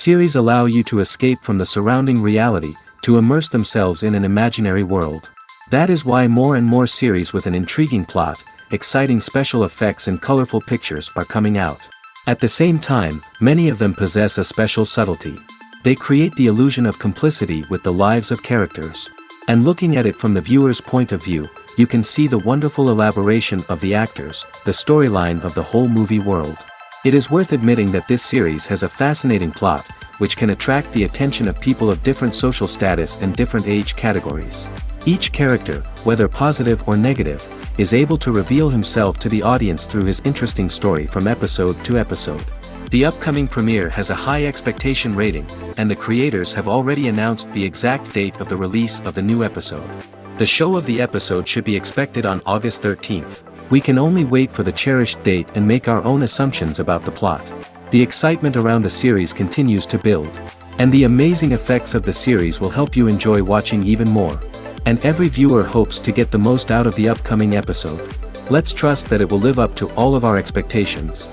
Series allow you to escape from the surrounding reality, to immerse themselves in an imaginary world. That is why more and more series with an intriguing plot, exciting special effects and colorful pictures are coming out. At the same time, many of them possess a special subtlety. They create the illusion of complicity with the lives of characters. And looking at it from the viewer's point of view, you can see the wonderful elaboration of the actors, the storyline of the whole movie world. It is worth admitting that this series has a fascinating plot, which can attract the attention of people of different social status and different age categories. Each character, whether positive or negative, is able to reveal himself to the audience through his interesting story from episode to episode. The upcoming premiere has a high expectation rating, and the creators have already announced the exact date of the release of the new episode. The show of the episode should be expected on August 13th. We can only wait for the cherished date and make our own assumptions about the plot. The excitement around the series continues to build. And the amazing effects of the series will help you enjoy watching even more. And every viewer hopes to get the most out of the upcoming episode. Let's trust that it will live up to all of our expectations.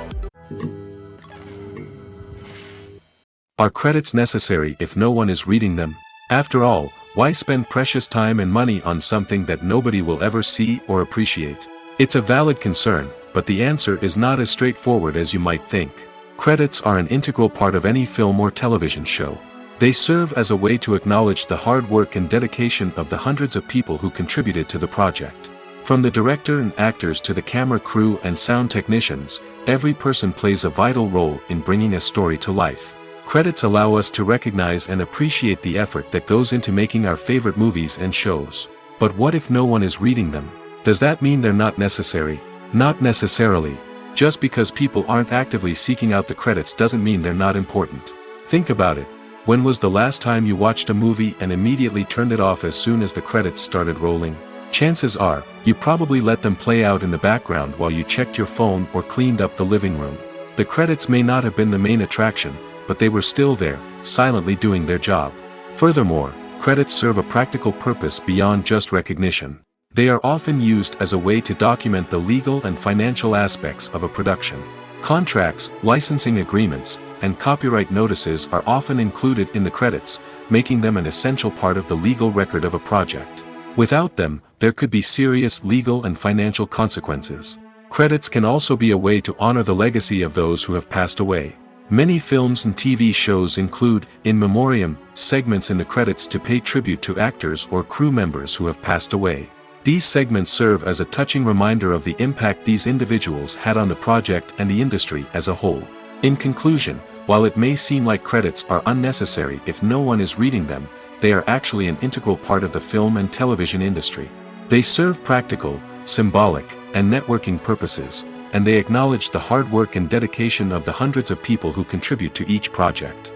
Are credits necessary if no one is reading them? After all, why spend precious time and money on something that nobody will ever see or appreciate? It's a valid concern, but the answer is not as straightforward as you might think. Credits are an integral part of any film or television show. They serve as a way to acknowledge the hard work and dedication of the hundreds of people who contributed to the project. From the director and actors to the camera crew and sound technicians, every person plays a vital role in bringing a story to life. Credits allow us to recognize and appreciate the effort that goes into making our favorite movies and shows. But what if no one is reading them? Does that mean they're not necessary? Not necessarily. Just because people aren't actively seeking out the credits doesn't mean they're not important. Think about it. When was the last time you watched a movie and immediately turned it off as soon as the credits started rolling? Chances are, you probably let them play out in the background while you checked your phone or cleaned up the living room. The credits may not have been the main attraction, but they were still there, silently doing their job. Furthermore, credits serve a practical purpose beyond just recognition. They are often used as a way to document the legal and financial aspects of a production. Contracts, licensing agreements, and copyright notices are often included in the credits, making them an essential part of the legal record of a project. Without them, there could be serious legal and financial consequences. Credits can also be a way to honor the legacy of those who have passed away. Many films and TV shows include, in memoriam, segments in the credits to pay tribute to actors or crew members who have passed away. These segments serve as a touching reminder of the impact these individuals had on the project and the industry as a whole. In conclusion, while it may seem like credits are unnecessary if no one is reading them, they are actually an integral part of the film and television industry. They serve practical, symbolic, and networking purposes, and they acknowledge the hard work and dedication of the hundreds of people who contribute to each project.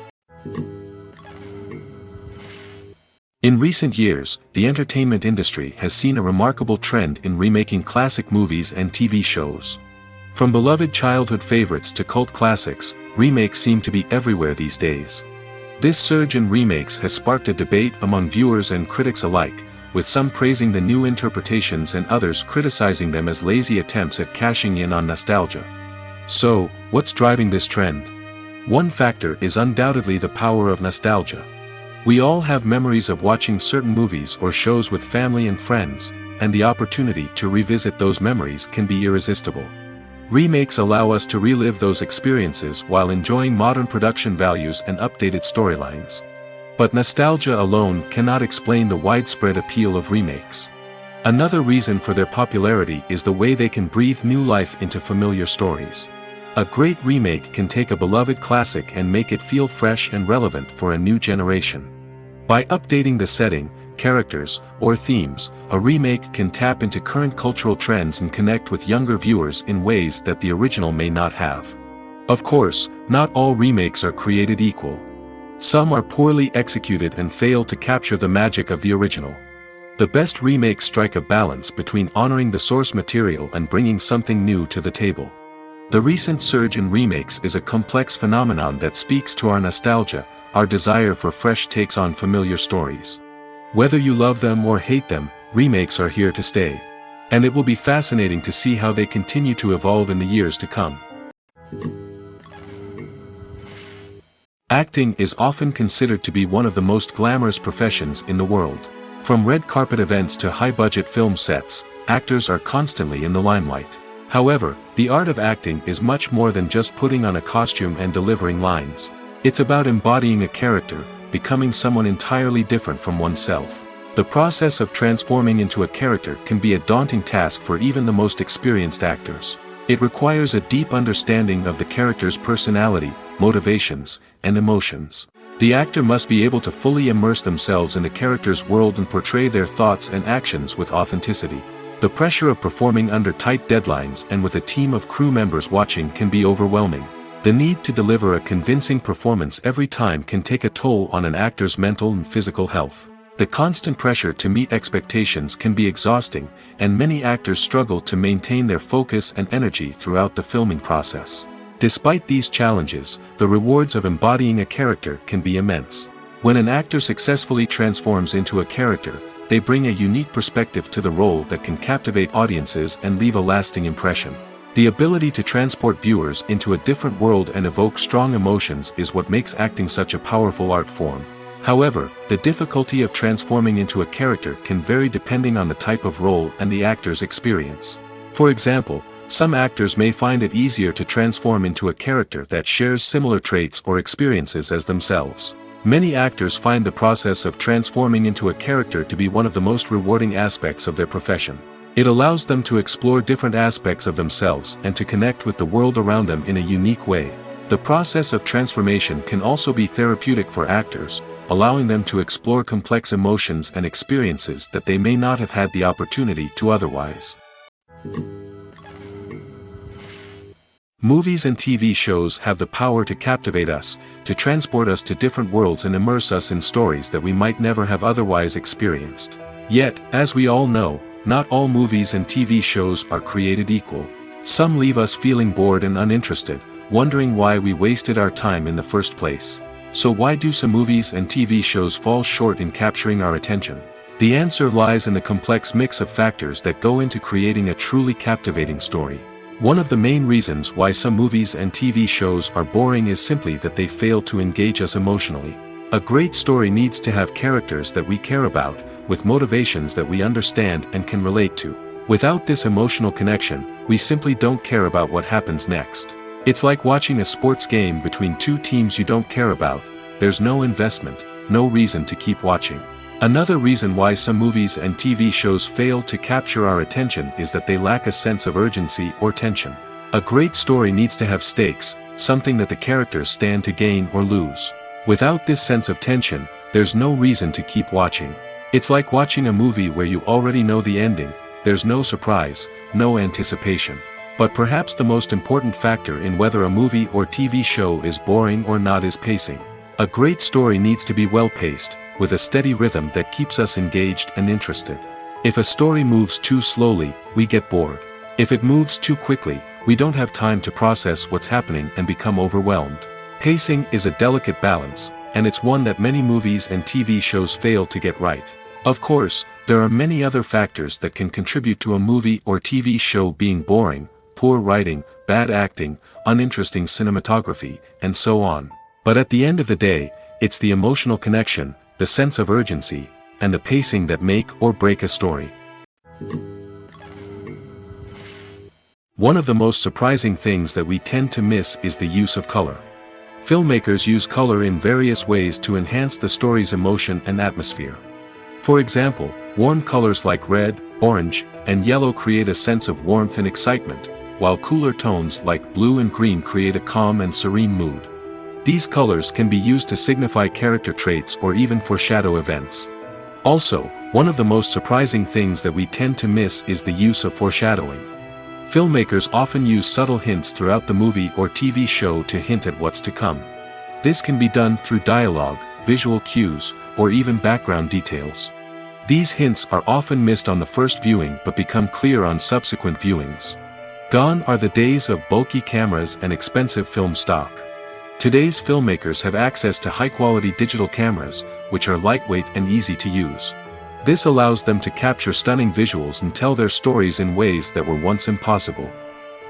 In recent years, the entertainment industry has seen a remarkable trend in remaking classic movies and TV shows. From beloved childhood favorites to cult classics, remakes seem to be everywhere these days. This surge in remakes has sparked a debate among viewers and critics alike, with some praising the new interpretations and others criticizing them as lazy attempts at cashing in on nostalgia. So, what's driving this trend? One factor is undoubtedly the power of nostalgia. We all have memories of watching certain movies or shows with family and friends, and the opportunity to revisit those memories can be irresistible. Remakes allow us to relive those experiences while enjoying modern production values and updated storylines. But nostalgia alone cannot explain the widespread appeal of remakes. Another reason for their popularity is the way they can breathe new life into familiar stories. A great remake can take a beloved classic and make it feel fresh and relevant for a new generation. By updating the setting, characters, or themes, a remake can tap into current cultural trends and connect with younger viewers in ways that the original may not have. Of course, not all remakes are created equal. Some are poorly executed and fail to capture the magic of the original. The best remakes strike a balance between honoring the source material and bringing something new to the table. The recent surge in remakes is a complex phenomenon that speaks to our nostalgia, our desire for fresh takes on familiar stories. Whether you love them or hate them, remakes are here to stay. And it will be fascinating to see how they continue to evolve in the years to come. Acting is often considered to be one of the most glamorous professions in the world. From red carpet events to high-budget film sets, actors are constantly in the limelight. However, the art of acting is much more than just putting on a costume and delivering lines. It's about embodying a character, becoming someone entirely different from oneself. The process of transforming into a character can be a daunting task for even the most experienced actors. It requires a deep understanding of the character's personality, motivations, and emotions. The actor must be able to fully immerse themselves in the character's world and portray their thoughts and actions with authenticity. The pressure of performing under tight deadlines and with a team of crew members watching can be overwhelming. The need to deliver a convincing performance every time can take a toll on an actor's mental and physical health. The constant pressure to meet expectations can be exhausting, and many actors struggle to maintain their focus and energy throughout the filming process. Despite these challenges, the rewards of embodying a character can be immense. When an actor successfully transforms into a character, they bring a unique perspective to the role that can captivate audiences and leave a lasting impression. The ability to transport viewers into a different world and evoke strong emotions is what makes acting such a powerful art form. However, the difficulty of transforming into a character can vary depending on the type of role and the actor's experience. For example, some actors may find it easier to transform into a character that shares similar traits or experiences as themselves. Many actors find the process of transforming into a character to be one of the most rewarding aspects of their profession. It allows them to explore different aspects of themselves and to connect with the world around them in a unique way. The process of transformation can also be therapeutic for actors, allowing them to explore complex emotions and experiences that they may not have had the opportunity to otherwise. Movies and TV shows have the power to captivate us, to transport us to different worlds and immerse us in stories that we might never have otherwise experienced. Yet, as we all know, not all movies and TV shows are created equal. Some leave us feeling bored and uninterested, wondering why we wasted our time in the first place. So why do some movies and TV shows fall short in capturing our attention? The answer lies in the complex mix of factors that go into creating a truly captivating story. One of the main reasons why some movies and TV shows are boring is simply that they fail to engage us emotionally. A great story needs to have characters that we care about, with motivations that we understand and can relate to. Without this emotional connection, we simply don't care about what happens next. It's like watching a sports game between two teams you don't care about. There's no investment, no reason to keep watching. Another reason why some movies and TV shows fail to capture our attention is that they lack a sense of urgency or tension. A great story needs to have stakes, something that the characters stand to gain or lose. Without this sense of tension, there's no reason to keep watching. It's like watching a movie where you already know the ending. There's no surprise, no anticipation. But perhaps the most important factor in whether a movie or TV show is boring or not is pacing. A great story needs to be well-paced, with a steady rhythm that keeps us engaged and interested. If a story moves too slowly, we get bored. If it moves too quickly, we don't have time to process what's happening and become overwhelmed. Pacing is a delicate balance, and it's one that many movies and TV shows fail to get right. Of course, there are many other factors that can contribute to a movie or TV show being boring: poor writing, bad acting, uninteresting cinematography, and so on. But at the end of the day, it's the emotional connection, the sense of urgency, and the pacing that make or break a story. One of the most surprising things that we tend to miss is the use of color. Filmmakers use color in various ways to enhance the story's emotion and atmosphere. For example, warm colors like red, orange, and yellow create a sense of warmth and excitement, while cooler tones like blue and green create a calm and serene mood. These colors can be used to signify character traits or even foreshadow events. Also, one of the most surprising things that we tend to miss is the use of foreshadowing. Filmmakers often use subtle hints throughout the movie or TV show to hint at what's to come. This can be done through dialogue, visual cues, or even background details. These hints are often missed on the first viewing but become clear on subsequent viewings. Gone are the days of bulky cameras and expensive film stock. Today's filmmakers have access to high-quality digital cameras, which are lightweight and easy to use. This allows them to capture stunning visuals and tell their stories in ways that were once impossible.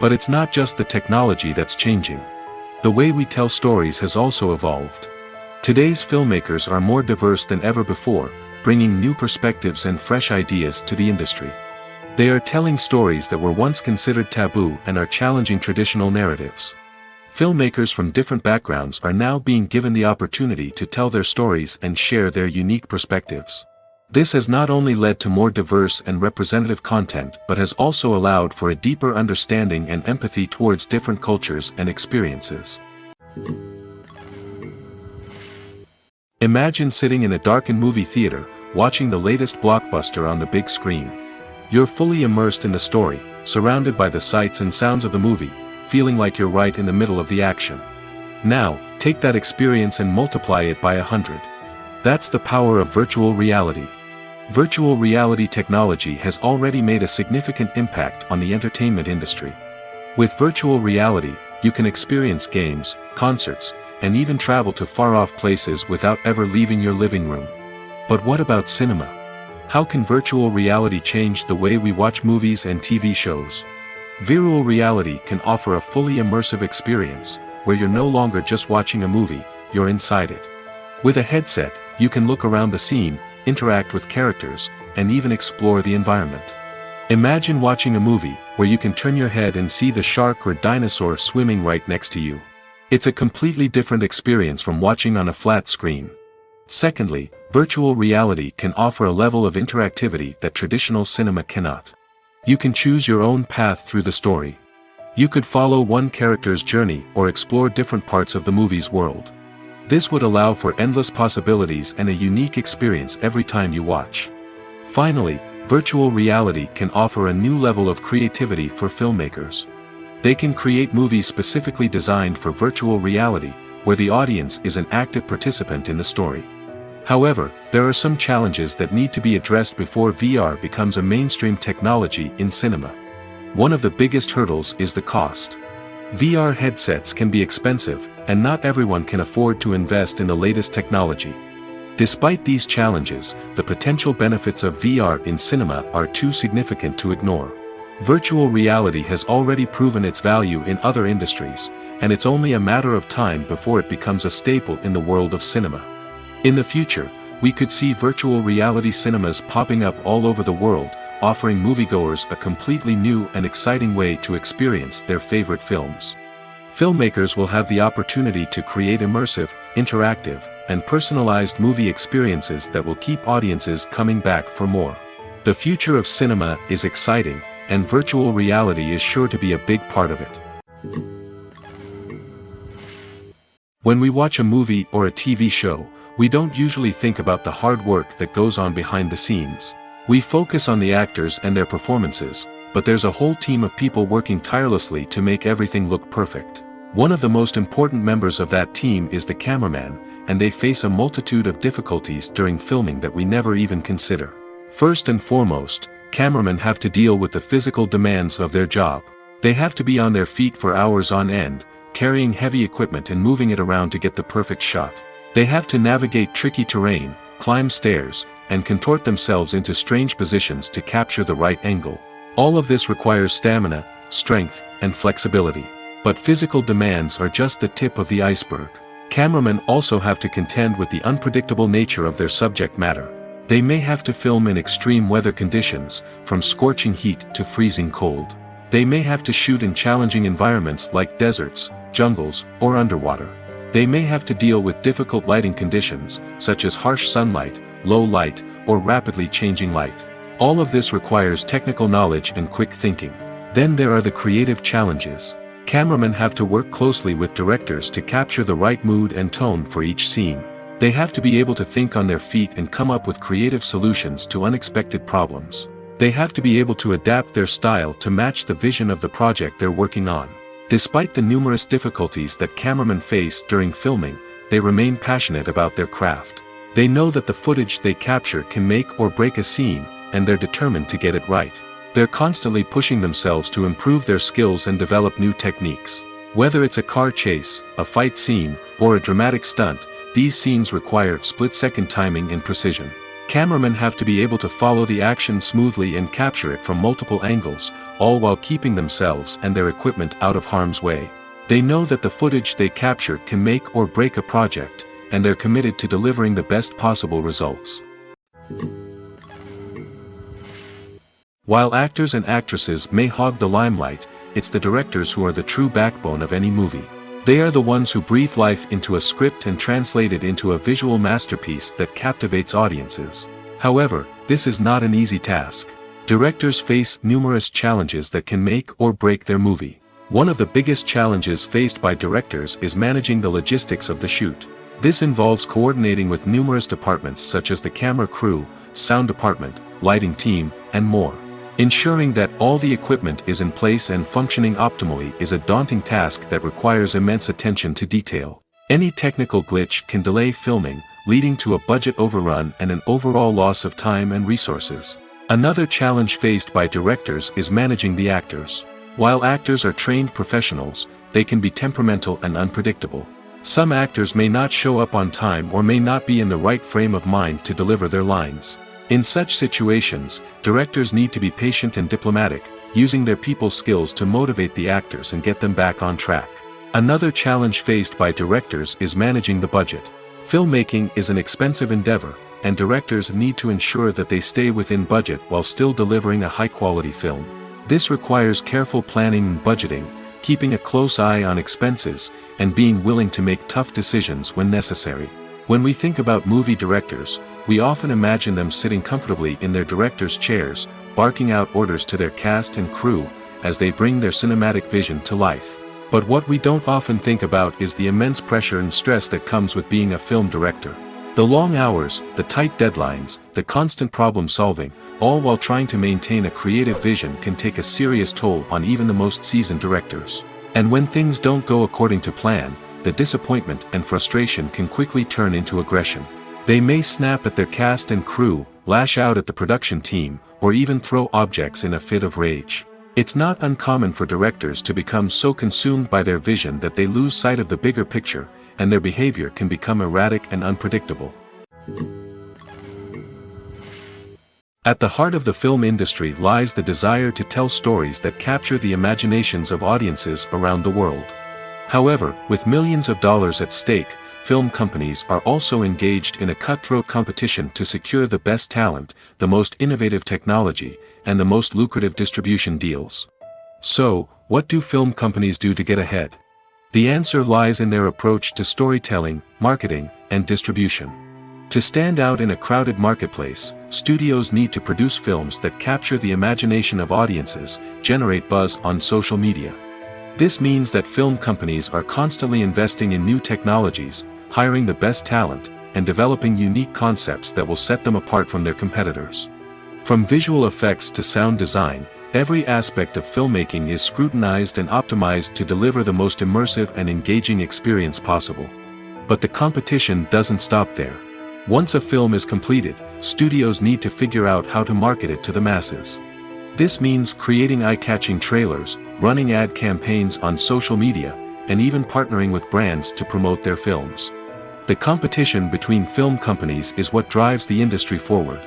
But it's not just the technology that's changing. The way we tell stories has also evolved. Today's filmmakers are more diverse than ever before, bringing new perspectives and fresh ideas to the industry. They are telling stories that were once considered taboo and are challenging traditional narratives. Filmmakers from different backgrounds are now being given the opportunity to tell their stories and share their unique perspectives. This has not only led to more diverse and representative content but has also allowed for a deeper understanding and empathy towards different cultures and experiences. Imagine sitting in a darkened movie theater, watching the latest blockbuster on the big screen. You're fully immersed in the story, surrounded by the sights and sounds of the movie, feeling like you're right in the middle of the action. Now, take that experience and multiply it by 100. That's the power of virtual reality. Virtual reality technology has already made a significant impact on the entertainment industry. With virtual reality, you can experience games, concerts, and even travel to far-off places without ever leaving your living room. But what about cinema? How can virtual reality change the way we watch movies and TV shows? Virtual reality can offer a fully immersive experience, where you're no longer just watching a movie, you're inside it. With a headset, you can look around the scene, interact with characters, and even explore the environment. Imagine watching a movie where you can turn your head and see the shark or dinosaur swimming right next to you. It's a completely different experience from watching on a flat screen. Secondly, virtual reality can offer a level of interactivity that traditional cinema cannot. You can choose your own path through the story. You could follow one character's journey or explore different parts of the movie's world. This would allow for endless possibilities and a unique experience every time you watch. Finally, virtual reality can offer a new level of creativity for filmmakers. They can create movies specifically designed for virtual reality, where the audience is an active participant in the story. However, there are some challenges that need to be addressed before VR becomes a mainstream technology in cinema. One of the biggest hurdles is the cost. VR headsets can be expensive, and not everyone can afford to invest in the latest technology. Despite these challenges, the potential benefits of VR in cinema are too significant to ignore. Virtual reality has already proven its value in other industries, and it's only a matter of time before it becomes a staple in the world of cinema. In the future, we could see virtual reality cinemas popping up all over the world, offering moviegoers a completely new and exciting way to experience their favorite films. Filmmakers will have the opportunity to create immersive, interactive, and personalized movie experiences that will keep audiences coming back for more. The future of cinema is exciting, and virtual reality is sure to be a big part of it. When we watch a movie or a TV show, we don't usually think about the hard work that goes on behind the scenes. We focus on the actors and their performances, but there's a whole team of people working tirelessly to make everything look perfect. One of the most important members of that team is the cameraman, and they face a multitude of difficulties during filming that we never even consider. First and foremost, cameramen have to deal with the physical demands of their job. They have to be on their feet for hours on end, carrying heavy equipment and moving it around to get the perfect shot. They have to navigate tricky terrain, climb stairs, and contort themselves into strange positions to capture the right angle. All of this requires stamina, strength, and flexibility. But physical demands are just the tip of the iceberg. Cameramen also have to contend with the unpredictable nature of their subject matter. They may have to film in extreme weather conditions, from scorching heat to freezing cold. They may have to shoot in challenging environments like deserts, jungles, or underwater. They may have to deal with difficult lighting conditions, such as harsh sunlight, low light, or rapidly changing light. All of this requires technical knowledge and quick thinking. Then there are the creative challenges. Cameramen have to work closely with directors to capture the right mood and tone for each scene. They have to be able to think on their feet and come up with creative solutions to unexpected problems. They have to be able to adapt their style to match the vision of the project they're working on. Despite the numerous difficulties that cameramen face during filming, they remain passionate about their craft. They know that the footage they capture can make or break a scene, and they're determined to get it right. They're constantly pushing themselves to improve their skills and develop new techniques. Whether it's a car chase, a fight scene, or a dramatic stunt, these scenes require split-second timing and precision. Cameramen have to be able to follow the action smoothly and capture it from multiple angles, all while keeping themselves and their equipment out of harm's way. They know that the footage they capture can make or break a project, and they're committed to delivering the best possible results. While actors and actresses may hog the limelight, it's the directors who are the true backbone of any movie. They are the ones who breathe life into a script and translate it into a visual masterpiece that captivates audiences. However, this is not an easy task. Directors face numerous challenges that can make or break their movie. One of the biggest challenges faced by directors is managing the logistics of the shoot. This involves coordinating with numerous departments such as the camera crew, sound department, lighting team, and more. Ensuring that all the equipment is in place and functioning optimally is a daunting task that requires immense attention to detail. Any technical glitch can delay filming, leading to a budget overrun and an overall loss of time and resources. Another challenge faced by directors is managing the actors. While actors are trained professionals, they can be temperamental and unpredictable. Some actors may not show up on time or may not be in the right frame of mind to deliver their lines. In such situations, directors need to be patient and diplomatic, using their people skills to motivate the actors and get them back on track. Another challenge faced by directors is managing the budget. Filmmaking is an expensive endeavor, and directors need to ensure that they stay within budget while still delivering a high-quality film. This requires careful planning and budgeting, keeping a close eye on expenses, and being willing to make tough decisions when necessary. When we think about movie directors, we often imagine them sitting comfortably in their director's chairs, barking out orders to their cast and crew, as they bring their cinematic vision to life. But what we don't often think about is the immense pressure and stress that comes with being a film director. The long hours, the tight deadlines, the constant problem solving, all while trying to maintain a creative vision can take a serious toll on even the most seasoned directors. And when things don't go according to plan, the disappointment and frustration can quickly turn into aggression. They may snap at their cast and crew, lash out at the production team, or even throw objects in a fit of rage. It's not uncommon for directors to become so consumed by their vision that they lose sight of the bigger picture, and their behavior can become erratic and unpredictable. At the heart of the film industry lies the desire to tell stories that capture the imaginations of audiences around the world. However, with millions of dollars at stake, film companies are also engaged in a cutthroat competition to secure the best talent, the most innovative technology, and the most lucrative distribution deals. So, what do film companies do to get ahead? The answer lies in their approach to storytelling, marketing, and distribution. To stand out in a crowded marketplace, studios need to produce films that capture the imagination of audiences, generate buzz on social media. This means that film companies are constantly investing in new technologies, hiring the best talent, and developing unique concepts that will set them apart from their competitors. From visual effects to sound design, every aspect of filmmaking is scrutinized and optimized to deliver the most immersive and engaging experience possible. But the competition doesn't stop there. Once a film is completed, studios need to figure out how to market it to the masses. This means creating eye-catching trailers, running ad campaigns on social media, and even partnering with brands to promote their films. The competition between film companies is what drives the industry forward.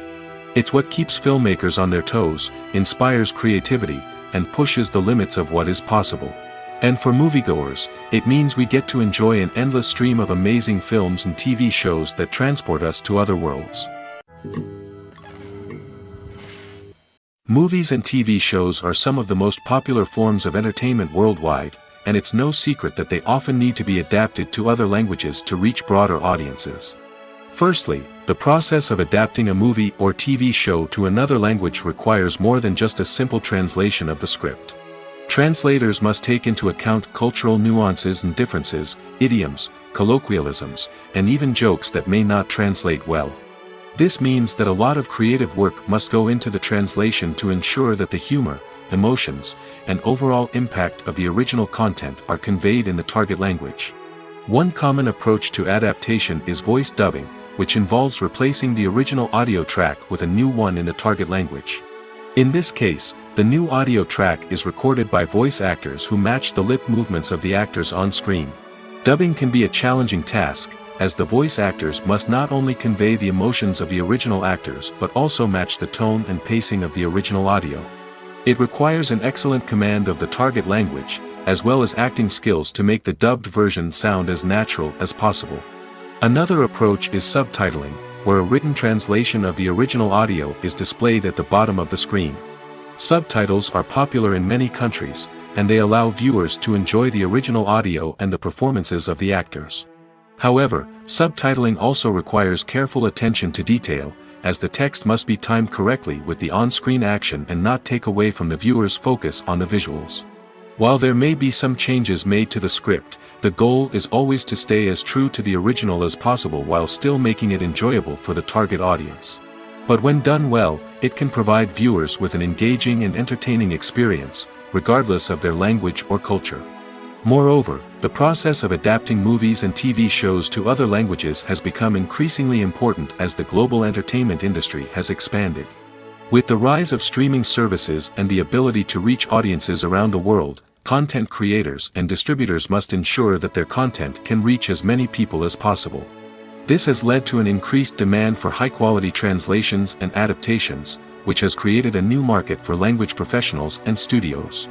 It's what keeps filmmakers on their toes, inspires creativity, and pushes the limits of what is possible. And for moviegoers, it means we get to enjoy an endless stream of amazing films and TV shows that transport us to other worlds. Movies and TV shows are some of the most popular forms of entertainment worldwide, and it's no secret that they often need to be adapted to other languages to reach broader audiences. Firstly, the process of adapting a movie or TV show to another language requires more than just a simple translation of the script. Translators must take into account cultural nuances and differences, idioms, colloquialisms, and even jokes that may not translate well. This means that a lot of creative work must go into the translation to ensure that the humor, emotions, and overall impact of the original content are conveyed in the target language. One common approach to adaptation is voice dubbing, which involves replacing the original audio track with a new one in the target language. In this case, the new audio track is recorded by voice actors who match the lip movements of the actors on screen. Dubbing can be a challenging task, as the voice actors must not only convey the emotions of the original actors but also match the tone and pacing of the original audio. It requires an excellent command of the target language, as well as acting skills to make the dubbed version sound as natural as possible. Another approach is subtitling, where a written translation of the original audio is displayed at the bottom of the screen. Subtitles are popular in many countries, and they allow viewers to enjoy the original audio and the performances of the actors. However, subtitling also requires careful attention to detail, as the text must be timed correctly with the on-screen action and not take away from the viewer's focus on the visuals. While there may be some changes made to the script, the goal is always to stay as true to the original as possible while still making it enjoyable for the target audience. But when done well, it can provide viewers with an engaging and entertaining experience, regardless of their language or culture. Moreover, the process of adapting movies and TV shows to other languages has become increasingly important as the global entertainment industry has expanded. With the rise of streaming services and the ability to reach audiences around the world, content creators and distributors must ensure that their content can reach as many people as possible. This has led to an increased demand for high-quality translations and adaptations, which has created a new market for language professionals and studios.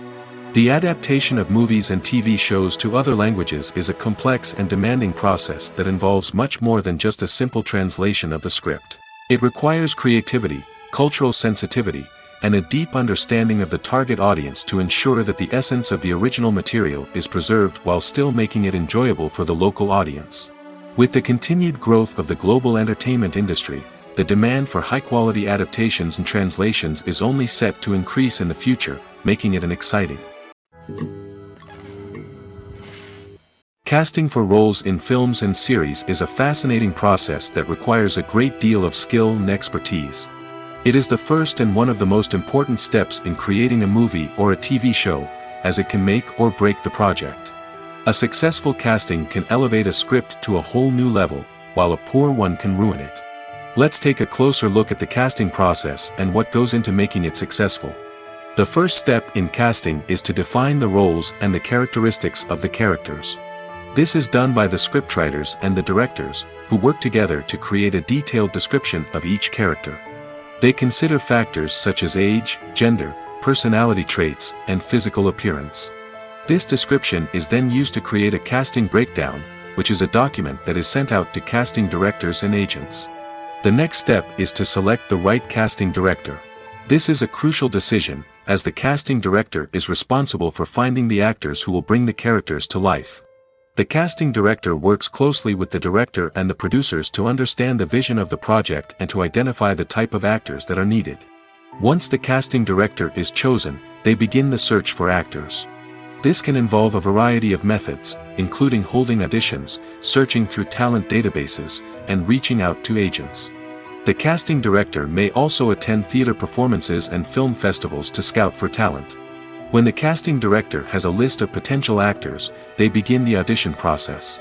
The adaptation of movies and TV shows to other languages is a complex and demanding process that involves much more than just a simple translation of the script. It requires creativity, cultural sensitivity, and a deep understanding of the target audience to ensure that the essence of the original material is preserved while still making it enjoyable for the local audience. With the continued growth of the global entertainment industry, the demand for high-quality adaptations and translations is only set to increase in the future, making it an exciting. Casting for roles in films and series is a fascinating process that requires a great deal of skill and expertise. It is the first and one of the most important steps in creating a movie or a TV show, as it can make or break the project. A successful casting can elevate a script to a whole new level, while a poor one can ruin it. Let's take a closer look at the casting process and what goes into making it successful. The first step in casting is to define the roles and the characteristics of the characters. This is done by the scriptwriters and the directors, who work together to create a detailed description of each character. They consider factors such as age, gender, personality traits, and physical appearance. This description is then used to create a casting breakdown, which is a document that is sent out to casting directors and agents. The next step is to select the right casting director. This is a crucial decision, as the casting director is responsible for finding the actors who will bring the characters to life. The casting director works closely with the director and the producers to understand the vision of the project and to identify the type of actors that are needed. Once the casting director is chosen, they begin the search for actors. This can involve a variety of methods, including holding auditions, searching through talent databases, and reaching out to agents. The casting director may also attend theater performances and film festivals to scout for talent. When the casting director has a list of potential actors, they begin the audition process.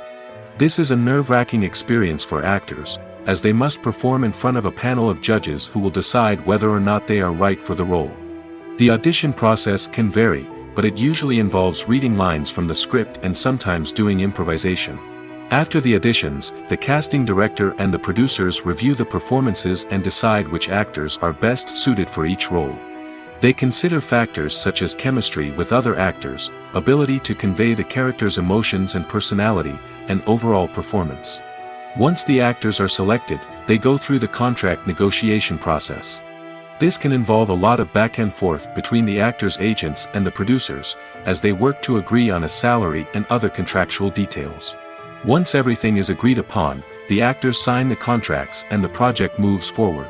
This is a nerve-wracking experience for actors, as they must perform in front of a panel of judges who will decide whether or not they are right for the role. The audition process can vary, but it usually involves reading lines from the script and sometimes doing improvisation. After the auditions, the casting director and the producers review the performances and decide which actors are best suited for each role. They consider factors such as chemistry with other actors, ability to convey the character's emotions and personality, and overall performance. Once the actors are selected, they go through the contract negotiation process. This can involve a lot of back and forth between the actors' agents and the producers, as they work to agree on a salary and other contractual details. Once everything is agreed upon, the actors sign the contracts and the project moves forward.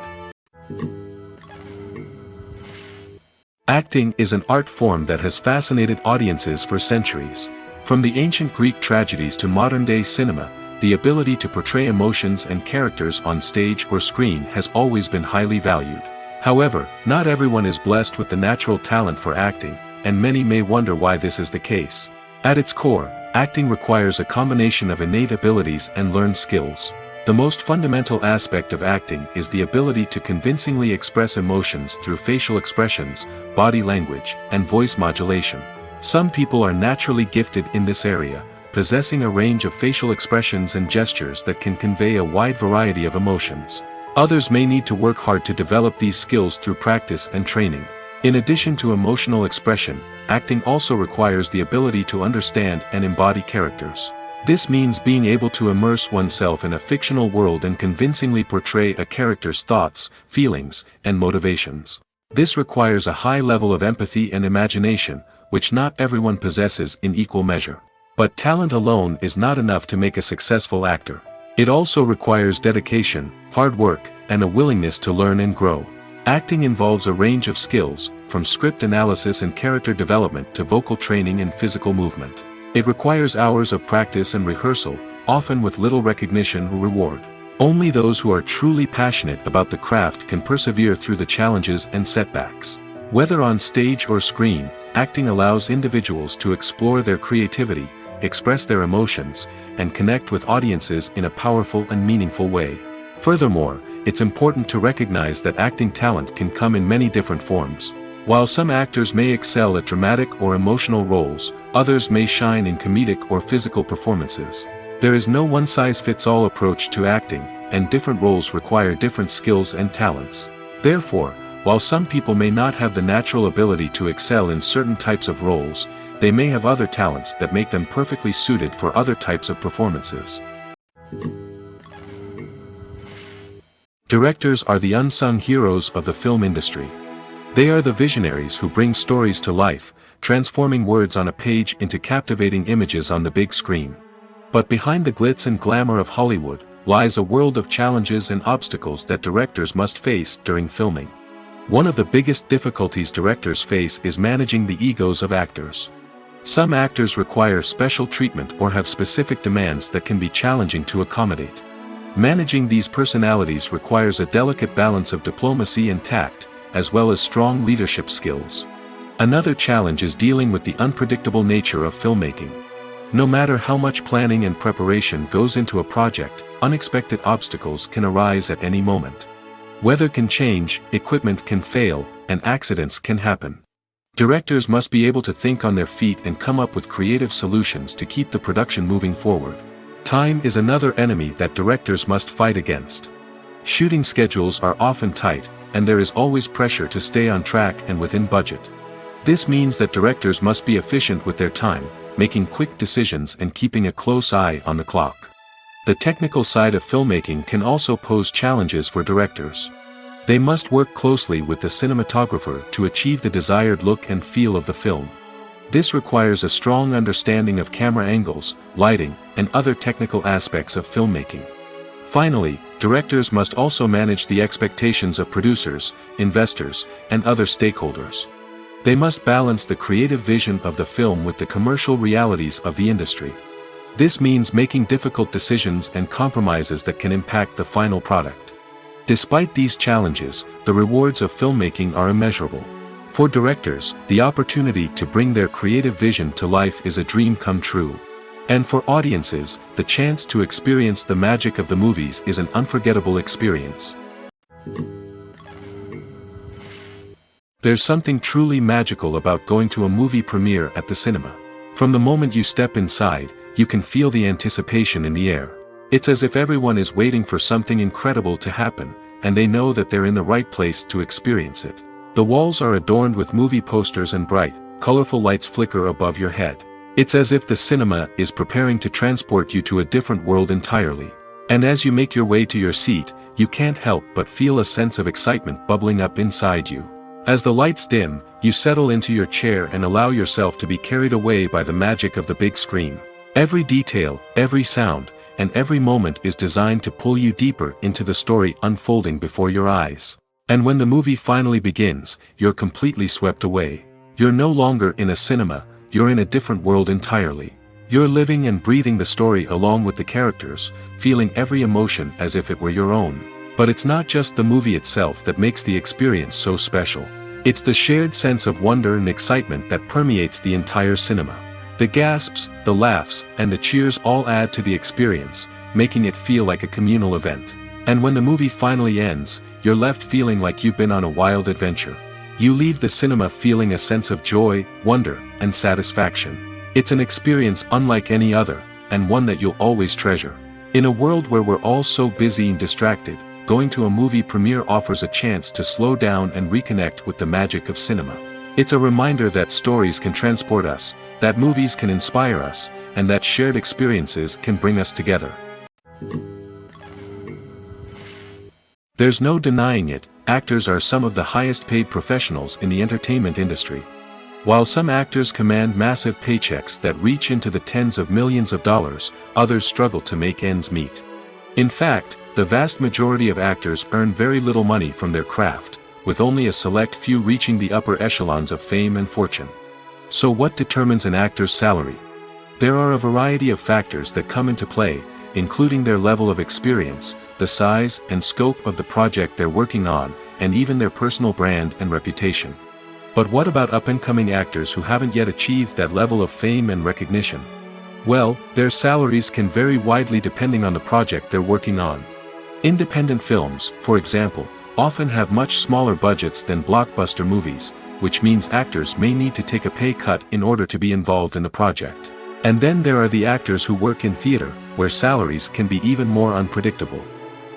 Acting is an art form that has fascinated audiences for centuries. From the ancient Greek tragedies to modern-day cinema, the ability to portray emotions and characters on stage or screen has always been highly valued. However, not everyone is blessed with the natural talent for acting, and many may wonder why this is the case. At its core, acting requires a combination of innate abilities and learned skills. The most fundamental aspect of acting is the ability to convincingly express emotions through facial expressions, body language, and voice modulation. Some people are naturally gifted in this area, possessing a range of facial expressions and gestures that can convey a wide variety of emotions. Others may need to work hard to develop these skills through practice and training. In addition to emotional expression, acting also requires the ability to understand and embody characters. This means being able to immerse oneself in a fictional world and convincingly portray a character's thoughts, feelings, and motivations. This requires a high level of empathy and imagination, which not everyone possesses in equal measure. But talent alone is not enough to make a successful actor. It also requires dedication, hard work, and a willingness to learn and grow. Acting involves a range of skills, from script analysis and character development to vocal training and physical movement. It requires hours of practice and rehearsal, often with little recognition or reward. Only those who are truly passionate about the craft can persevere through the challenges and setbacks. Whether on stage or screen, acting allows individuals to explore their creativity, express their emotions, and connect with audiences in a powerful and meaningful way. Furthermore, it's important to recognize that acting talent can come in many different forms. While some actors may excel at dramatic or emotional roles, others may shine in comedic or physical performances. There is no one-size-fits-all approach to acting, and different roles require different skills and talents. Therefore, while some people may not have the natural ability to excel in certain types of roles, they may have other talents that make them perfectly suited for other types of performances. Directors are the unsung heroes of the film industry. They are the visionaries who bring stories to life, transforming words on a page into captivating images on the big screen. But behind the glitz and glamour of Hollywood, lies a world of challenges and obstacles that directors must face during filming. One of the biggest difficulties directors face is managing the egos of actors. Some actors require special treatment or have specific demands that can be challenging to accommodate. Managing these personalities requires a delicate balance of diplomacy and tact, as well as strong leadership skills. Another challenge is dealing with the unpredictable nature of filmmaking. No matter how much planning and preparation goes into a project, unexpected obstacles can arise at any moment. Weather can change, equipment can fail, and accidents can happen. Directors must be able to think on their feet and come up with creative solutions to keep the production moving forward. Time is another enemy that directors must fight against. Shooting schedules are often tight, and there is always pressure to stay on track and within budget. This means that directors must be efficient with their time, making quick decisions and keeping a close eye on the clock. The technical side of filmmaking can also pose challenges for directors. They must work closely with the cinematographer to achieve the desired look and feel of the film. This requires a strong understanding of camera angles, lighting, and other technical aspects of filmmaking. Finally, directors must also manage the expectations of producers, investors, and other stakeholders. They must balance the creative vision of the film with the commercial realities of the industry. This means making difficult decisions and compromises that can impact the final product. Despite these challenges, the rewards of filmmaking are immeasurable. For directors, the opportunity to bring their creative vision to life is a dream come true. And for audiences, the chance to experience the magic of the movies is an unforgettable experience. There's something truly magical about going to a movie premiere at the cinema. From the moment you step inside, you can feel the anticipation in the air. It's as if everyone is waiting for something incredible to happen, and they know that they're in the right place to experience it. The walls are adorned with movie posters and bright, colorful lights flicker above your head. It's as if the cinema is preparing to transport you to a different world entirely. And as you make your way to your seat, you can't help but feel a sense of excitement bubbling up inside you. As the lights dim, you settle into your chair and allow yourself to be carried away by the magic of the big screen. Every detail, every sound, and every moment is designed to pull you deeper into the story unfolding before your eyes. And when the movie finally begins, you're completely swept away. You're no longer in a cinema, you're in a different world entirely. You're living and breathing the story along with the characters, feeling every emotion as if it were your own. But it's not just the movie itself that makes the experience so special. It's the shared sense of wonder and excitement that permeates the entire cinema. The gasps, the laughs, and the cheers all add to the experience, making it feel like a communal event. And when the movie finally ends, you're left feeling like you've been on a wild adventure. You leave the cinema feeling a sense of joy, wonder, and satisfaction. It's an experience unlike any other, and one that you'll always treasure. In a world where we're all so busy and distracted, going to a movie premiere offers a chance to slow down and reconnect with the magic of cinema. It's a reminder that stories can transport us, that movies can inspire us, and that shared experiences can bring us together. There's no denying it, actors are some of the highest paid professionals in the entertainment industry. While some actors command massive paychecks that reach into the tens of millions of dollars, others struggle to make ends meet. In fact, the vast majority of actors earn very little money from their craft, with only a select few reaching the upper echelons of fame and fortune. So what determines an actor's salary? There are a variety of factors that come into play, including their level of experience, the size and scope of the project they're working on, and even their personal brand and reputation. But what about up-and-coming actors who haven't yet achieved that level of fame and recognition? Well, their salaries can vary widely depending on the project they're working on. Independent films, for example, often have much smaller budgets than blockbuster movies, which means actors may need to take a pay cut in order to be involved in the project. And then there are the actors who work in theater, where salaries can be even more unpredictable.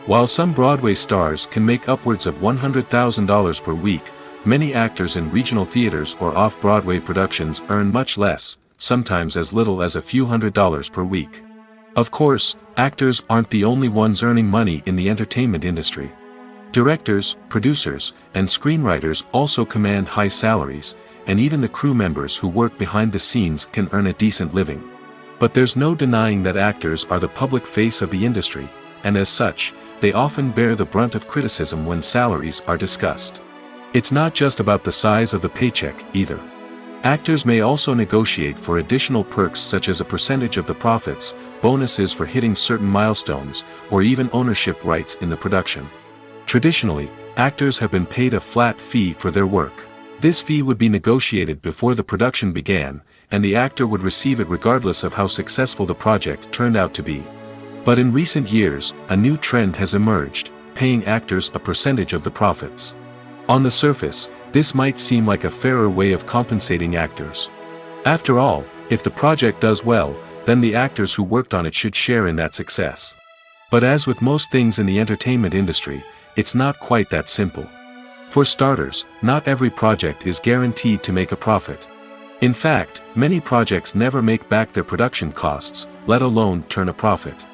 While some Broadway stars can make upwards of $100,000 per week, many actors in regional theaters or off-Broadway productions earn much less, sometimes as little as a few $100s per week. Of course, actors aren't the only ones earning money in the entertainment industry. Directors, producers, and screenwriters also command high salaries, and even the crew members who work behind the scenes can earn a decent living. But there's no denying that actors are the public face of the industry, and as such, they often bear the brunt of criticism when salaries are discussed. It's not just about the size of the paycheck, either. Actors may also negotiate for additional perks such as a percentage of the profits, bonuses for hitting certain milestones, or even ownership rights in the production. Traditionally, actors have been paid a flat fee for their work. This fee would be negotiated before the production began, and the actor would receive it regardless of how successful the project turned out to be. But in recent years, a new trend has emerged, paying actors a percentage of the profits. On the surface, this might seem like a fairer way of compensating actors. After all, if the project does well, then the actors who worked on it should share in that success. But as with most things in the entertainment industry, it's not quite that simple. For starters, not every project is guaranteed to make a profit. In fact, many projects never make back their production costs, let alone turn a profit.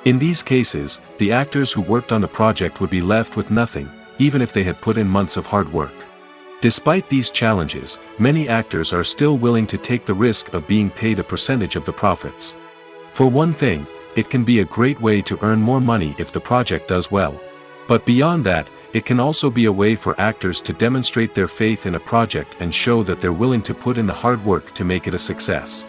In these cases, the actors who worked on the project would be left with nothing, even if they had put in months of hard work. Despite these challenges, many actors are still willing to take the risk of being paid a percentage of the profits. For one thing, it can be a great way to earn more money if the project does well. But beyond that, it can also be a way for actors to demonstrate their faith in a project and show that they're willing to put in the hard work to make it a success.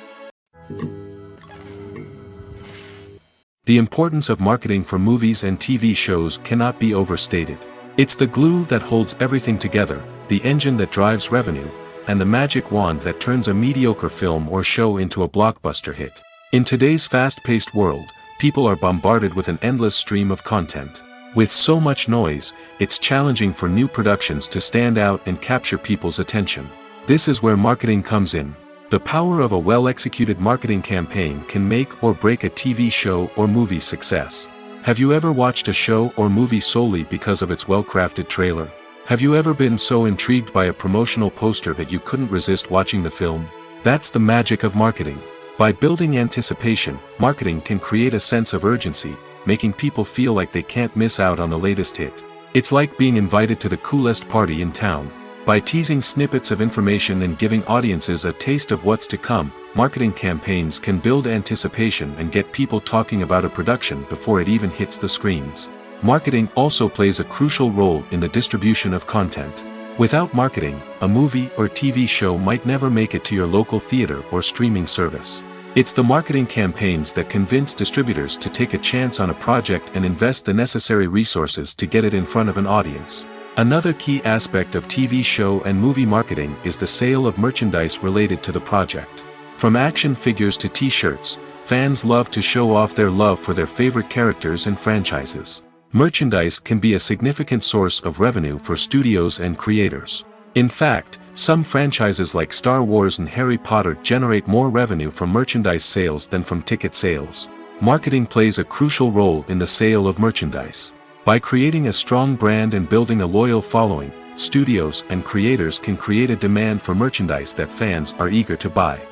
The importance of marketing for movies and TV shows cannot be overstated. It's the glue that holds everything together, the engine that drives revenue, and the magic wand that turns a mediocre film or show into a blockbuster hit. In today's fast-paced world, people are bombarded with an endless stream of content. With so much noise, it's challenging for new productions to stand out and capture people's attention. This is where marketing comes in. The power of a well-executed marketing campaign can make or break a TV show or movie's success. Have you ever watched a show or movie solely because of its well-crafted trailer? Have you ever been so intrigued by a promotional poster that you couldn't resist watching the film? That's the magic of marketing. By building anticipation, marketing can create a sense of urgency, making people feel like they can't miss out on the latest hit. It's like being invited to the coolest party in town. By teasing snippets of information and giving audiences a taste of what's to come, marketing campaigns can build anticipation and get people talking about a production before it even hits the screens. Marketing also plays a crucial role in the distribution of content. Without marketing, a movie or TV show might never make it to your local theater or streaming service. It's the marketing campaigns that convince distributors to take a chance on a project and invest the necessary resources to get it in front of an audience. Another key aspect of TV show and movie marketing is the sale of merchandise related to the project. From action figures to t-shirts, fans love to show off their love for their favorite characters and franchises. Merchandise can be a significant source of revenue for studios and creators. In fact, some franchises like Star Wars and Harry Potter generate more revenue from merchandise sales than from ticket sales. Marketing plays a crucial role in the sale of merchandise. By creating a strong brand and building a loyal following, studios and creators can create a demand for merchandise that fans are eager to buy.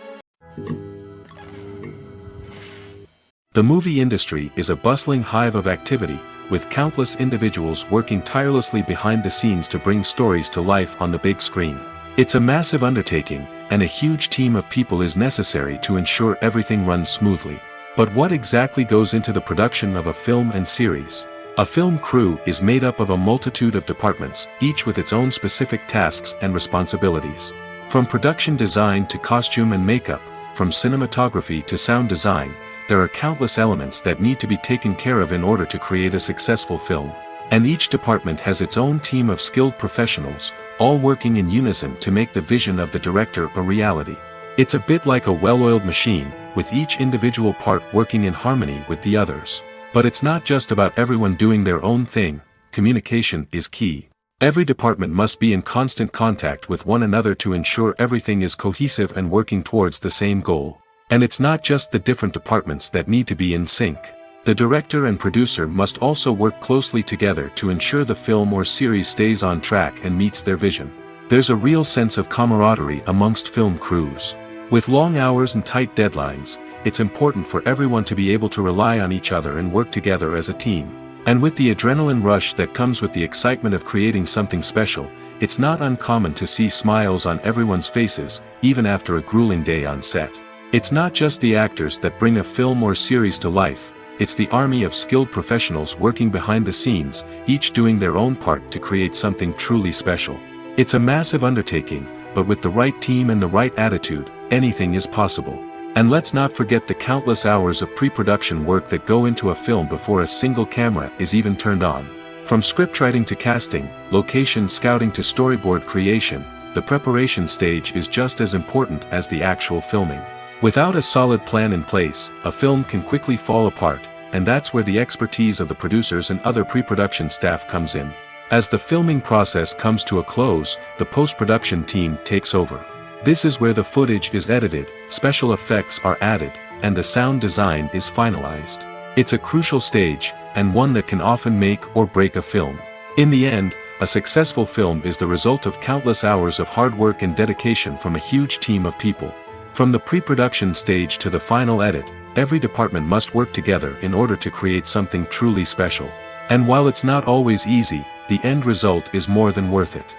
The movie industry is a bustling hive of activity, with countless individuals working tirelessly behind the scenes to bring stories to life on the big screen. It's a massive undertaking, and a huge team of people is necessary to ensure everything runs smoothly. But what exactly goes into the production of a film and series? A film crew is made up of a multitude of departments, each with its own specific tasks and responsibilities. From production design to costume and makeup, from cinematography to sound design, there are countless elements that need to be taken care of in order to create a successful film. And each department has its own team of skilled professionals, all working in unison to make the vision of the director a reality. It's a bit like a well-oiled machine, with each individual part working in harmony with the others. But it's not just about everyone doing their own thing. Communication is key. Every department must be in constant contact with one another to ensure everything is cohesive and working towards the same goal. And it's not just the different departments that need to be in sync. The director and producer must also work closely together to ensure the film or series stays on track and meets their vision. There's a real sense of camaraderie amongst film crews. With long hours and tight deadlines, it's important for everyone to be able to rely on each other and work together as a team. And with the adrenaline rush that comes with the excitement of creating something special, it's not uncommon to see smiles on everyone's faces, even after a grueling day on set. It's not just the actors that bring a film or series to life, it's the army of skilled professionals working behind the scenes, each doing their own part to create something truly special. It's a massive undertaking, but with the right team and the right attitude, anything is possible. And let's not forget the countless hours of pre-production work that go into a film before a single camera is even turned on. From scriptwriting to casting, location scouting to storyboard creation, the preparation stage is just as important as the actual filming. Without a solid plan in place, a film can quickly fall apart, and that's where the expertise of the producers and other pre-production staff comes in. As the filming process comes to a close, the post-production team takes over. This is where the footage is edited, special effects are added, and the sound design is finalized. It's a crucial stage, and one that can often make or break a film. In the end, a successful film is the result of countless hours of hard work and dedication from a huge team of people. From the pre-production stage to the final edit, every department must work together in order to create something truly special. And while it's not always easy, the end result is more than worth it.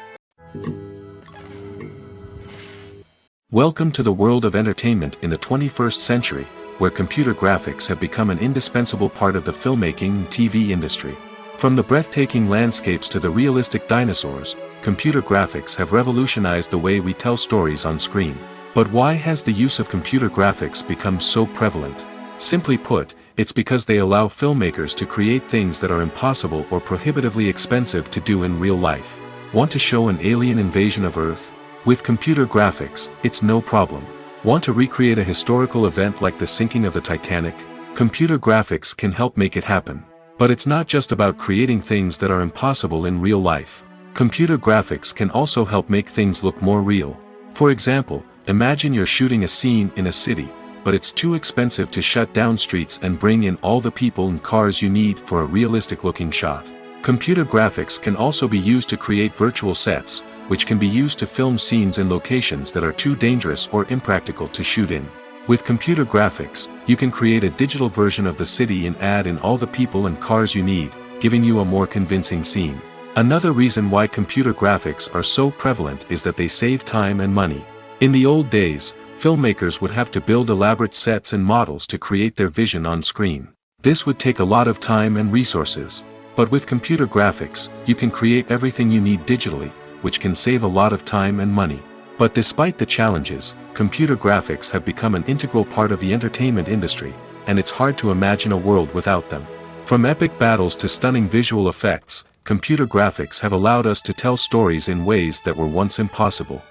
Welcome to the world of entertainment in the 21st century, where computer graphics have become an indispensable part of the filmmaking and TV industry. From the breathtaking landscapes to the realistic dinosaurs, computer graphics have revolutionized the way we tell stories on screen. But why has the use of computer graphics become so prevalent? Simply put, it's because they allow filmmakers to create things that are impossible or prohibitively expensive to do in real life. Want to show an alien invasion of Earth? With computer graphics, it's no problem. Want to recreate a historical event like the sinking of the Titanic? Computer graphics can help make it happen. But it's not just about creating things that are impossible in real life. Computer graphics can also help make things look more real. For example, imagine you're shooting a scene in a city, but it's too expensive to shut down streets and bring in all the people and cars you need for a realistic-looking shot. Computer graphics can also be used to create virtual sets, which can be used to film scenes in locations that are too dangerous or impractical to shoot in. With computer graphics, you can create a digital version of the city and add in all the people and cars you need, giving you a more convincing scene. Another reason why computer graphics are so prevalent is that they save time and money. In the old days, filmmakers would have to build elaborate sets and models to create their vision on screen. This would take a lot of time and resources. But with computer graphics, you can create everything you need digitally, which can save a lot of time and money. But despite the challenges, computer graphics have become an integral part of the entertainment industry, and it's hard to imagine a world without them. From epic battles to stunning visual effects, computer graphics have allowed us to tell stories in ways that were once impossible.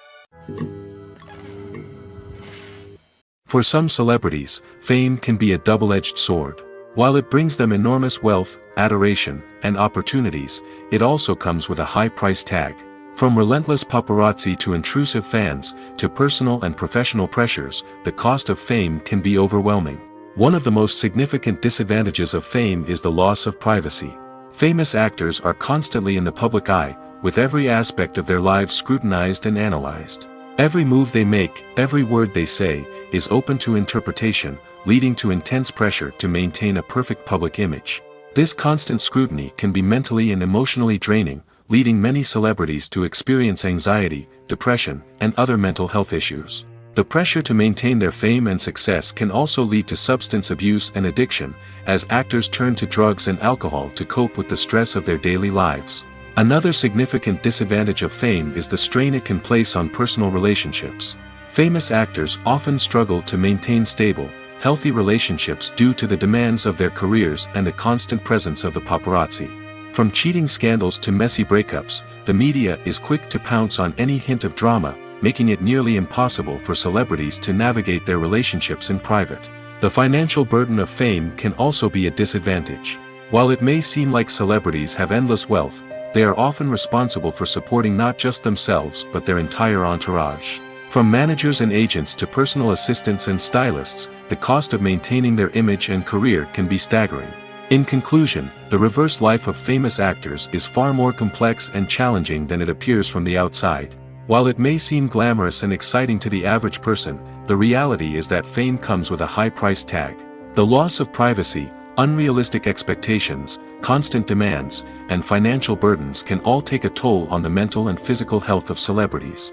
For some celebrities, fame can be a double-edged sword. While it brings them enormous wealth, adoration, and opportunities, it also comes with a high price tag. From relentless paparazzi to intrusive fans, to personal and professional pressures, the cost of fame can be overwhelming. One of the most significant disadvantages of fame is the loss of privacy. Famous actors are constantly in the public eye, with every aspect of their lives scrutinized and analyzed. Every move they make, every word they say, is open to interpretation, leading to intense pressure to maintain a perfect public image. This constant scrutiny can be mentally and emotionally draining, leading many celebrities to experience anxiety, depression, and other mental health issues. The pressure to maintain their fame and success can also lead to substance abuse and addiction, as actors turn to drugs and alcohol to cope with the stress of their daily lives. Another significant disadvantage of fame is the strain it can place on personal relationships. Famous actors often struggle to maintain stable, healthy relationships due to the demands of their careers and the constant presence of the paparazzi. From cheating scandals to messy breakups, the media is quick to pounce on any hint of drama, making it nearly impossible for celebrities to navigate their relationships in private. The financial burden of fame can also be a disadvantage. While it may seem like celebrities have endless wealth, they are often responsible for supporting not just themselves but their entire entourage. From managers and agents to personal assistants and stylists, the cost of maintaining their image and career can be staggering. In conclusion, the reverse life of famous actors is far more complex and challenging than it appears from the outside. While it may seem glamorous and exciting to the average person, the reality is that fame comes with a high price tag. The loss of privacy, unrealistic expectations, constant demands, and financial burdens can all take a toll on the mental and physical health of celebrities.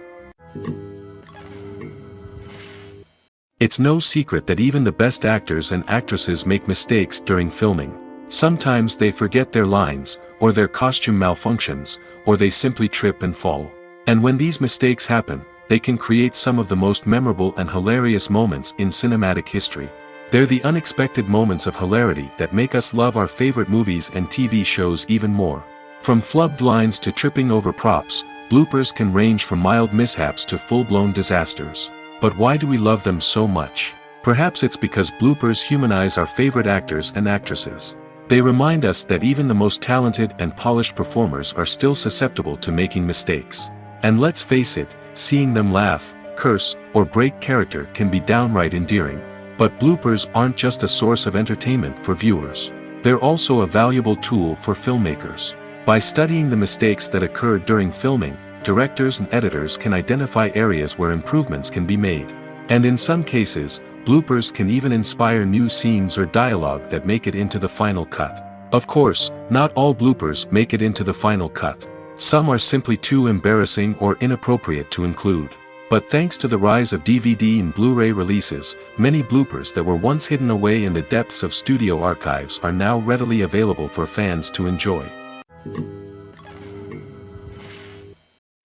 It's no secret that even the best actors and actresses make mistakes during filming. Sometimes they forget their lines, or their costume malfunctions, or they simply trip and fall. And when these mistakes happen, they can create some of the most memorable and hilarious moments in cinematic history. They're the unexpected moments of hilarity that make us love our favorite movies and TV shows even more. From flubbed lines to tripping over props, bloopers can range from mild mishaps to full-blown disasters. But why do we love them so much? Perhaps it's because bloopers humanize our favorite actors and actresses. They remind us that even the most talented and polished performers are still susceptible to making mistakes. And let's face it, seeing them laugh, curse, or break character can be downright endearing. But bloopers aren't just a source of entertainment for viewers. They're also a valuable tool for filmmakers. By studying the mistakes that occurred during filming, directors and editors can identify areas where improvements can be made. And in some cases, bloopers can even inspire new scenes or dialogue that make it into the final cut. Of course, not all bloopers make it into the final cut. Some are simply too embarrassing or inappropriate to include. But thanks to the rise of DVD and Blu-ray releases, many bloopers that were once hidden away in the depths of studio archives are now readily available for fans to enjoy.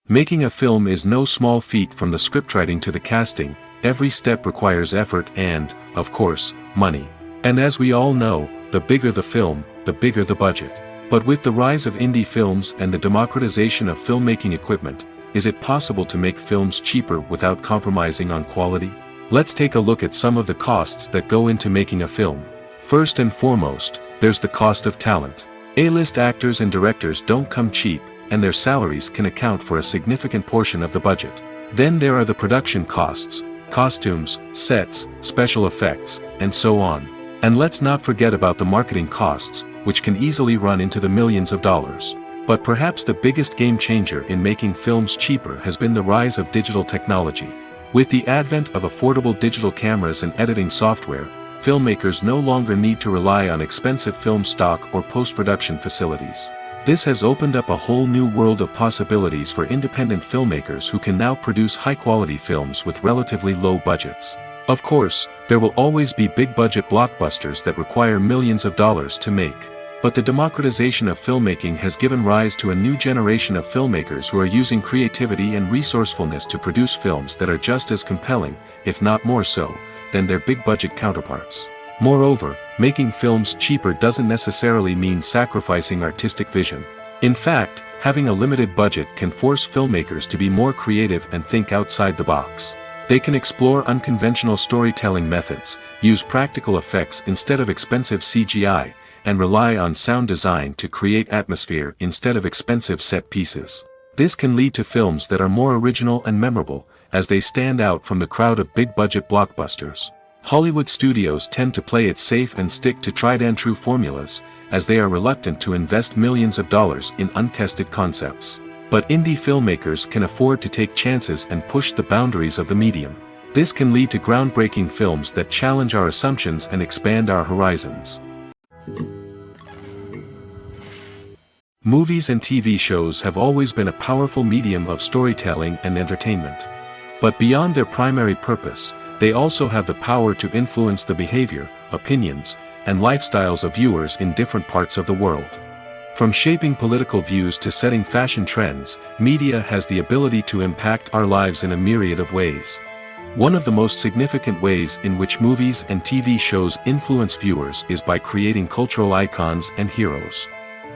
Making a film is no small feat. From the scriptwriting to the casting, every step requires effort and, of course, money. And as we all know, the bigger the film, the bigger the budget. But with the rise of indie films and the democratization of filmmaking equipment, is it possible to make films cheaper without compromising on quality? Let's take a look at some of the costs that go into making a film. First and foremost, there's the cost of talent. A-list actors and directors don't come cheap, and their salaries can account for a significant portion of the budget. Then there are the production costs, costumes, sets, special effects, and so on. And let's not forget about the marketing costs, which can easily run into the millions of dollars. But perhaps the biggest game changer in making films cheaper has been the rise of digital technology. With the advent of affordable digital cameras and editing software, filmmakers no longer need to rely on expensive film stock or post-production facilities. This has opened up a whole new world of possibilities for independent filmmakers who can now produce high-quality films with relatively low budgets. Of course, there will always be big-budget blockbusters that require millions of dollars to make. But the democratization of filmmaking has given rise to a new generation of filmmakers who are using creativity and resourcefulness to produce films that are just as compelling, if not more so, than their big-budget counterparts. Moreover, making films cheaper doesn't necessarily mean sacrificing artistic vision. In fact, having a limited budget can force filmmakers to be more creative and think outside the box. They can explore unconventional storytelling methods, use practical effects instead of expensive CGI, and rely on sound design to create atmosphere instead of expensive set pieces. This can lead to films that are more original and memorable, as they stand out from the crowd of big-budget blockbusters. Hollywood studios tend to play it safe and stick to tried-and-true formulas, as they are reluctant to invest millions of dollars in untested concepts. But indie filmmakers can afford to take chances and push the boundaries of the medium. This can lead to groundbreaking films that challenge our assumptions and expand our horizons. Movies and TV shows have always been a powerful medium of storytelling and entertainment. But beyond their primary purpose, they also have the power to influence the behavior, opinions, and lifestyles of viewers in different parts of the world. From shaping political views to setting fashion trends, media has the ability to impact our lives in a myriad of ways. One of the most significant ways in which movies and TV shows influence viewers is by creating cultural icons and heroes.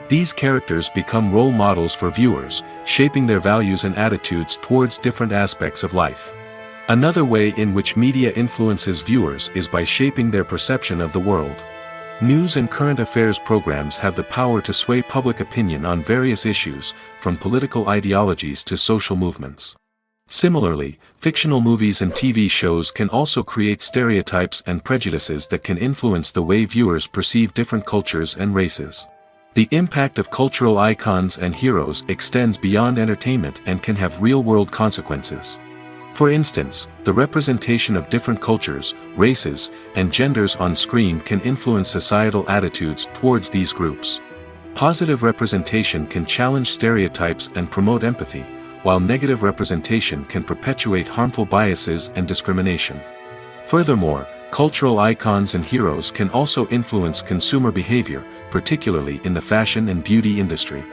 These characters become role models for viewers, shaping their values and attitudes towards different aspects of life. Another way in which media influences viewers is by shaping their perception of the world. News and current affairs programs have the power to sway public opinion on various issues, from political ideologies to social movements. Similarly, fictional movies and TV shows can also create stereotypes and prejudices that can influence the way viewers perceive different cultures and races. The impact of cultural icons and heroes extends beyond entertainment and can have real-world consequences. For instance, the representation of different cultures, races, and genders on screen can influence societal attitudes towards these groups. Positive representation can challenge stereotypes and promote empathy, while negative representation can perpetuate harmful biases and discrimination. Furthermore, cultural icons and heroes can also influence consumer behavior, particularly in the fashion and beauty industry.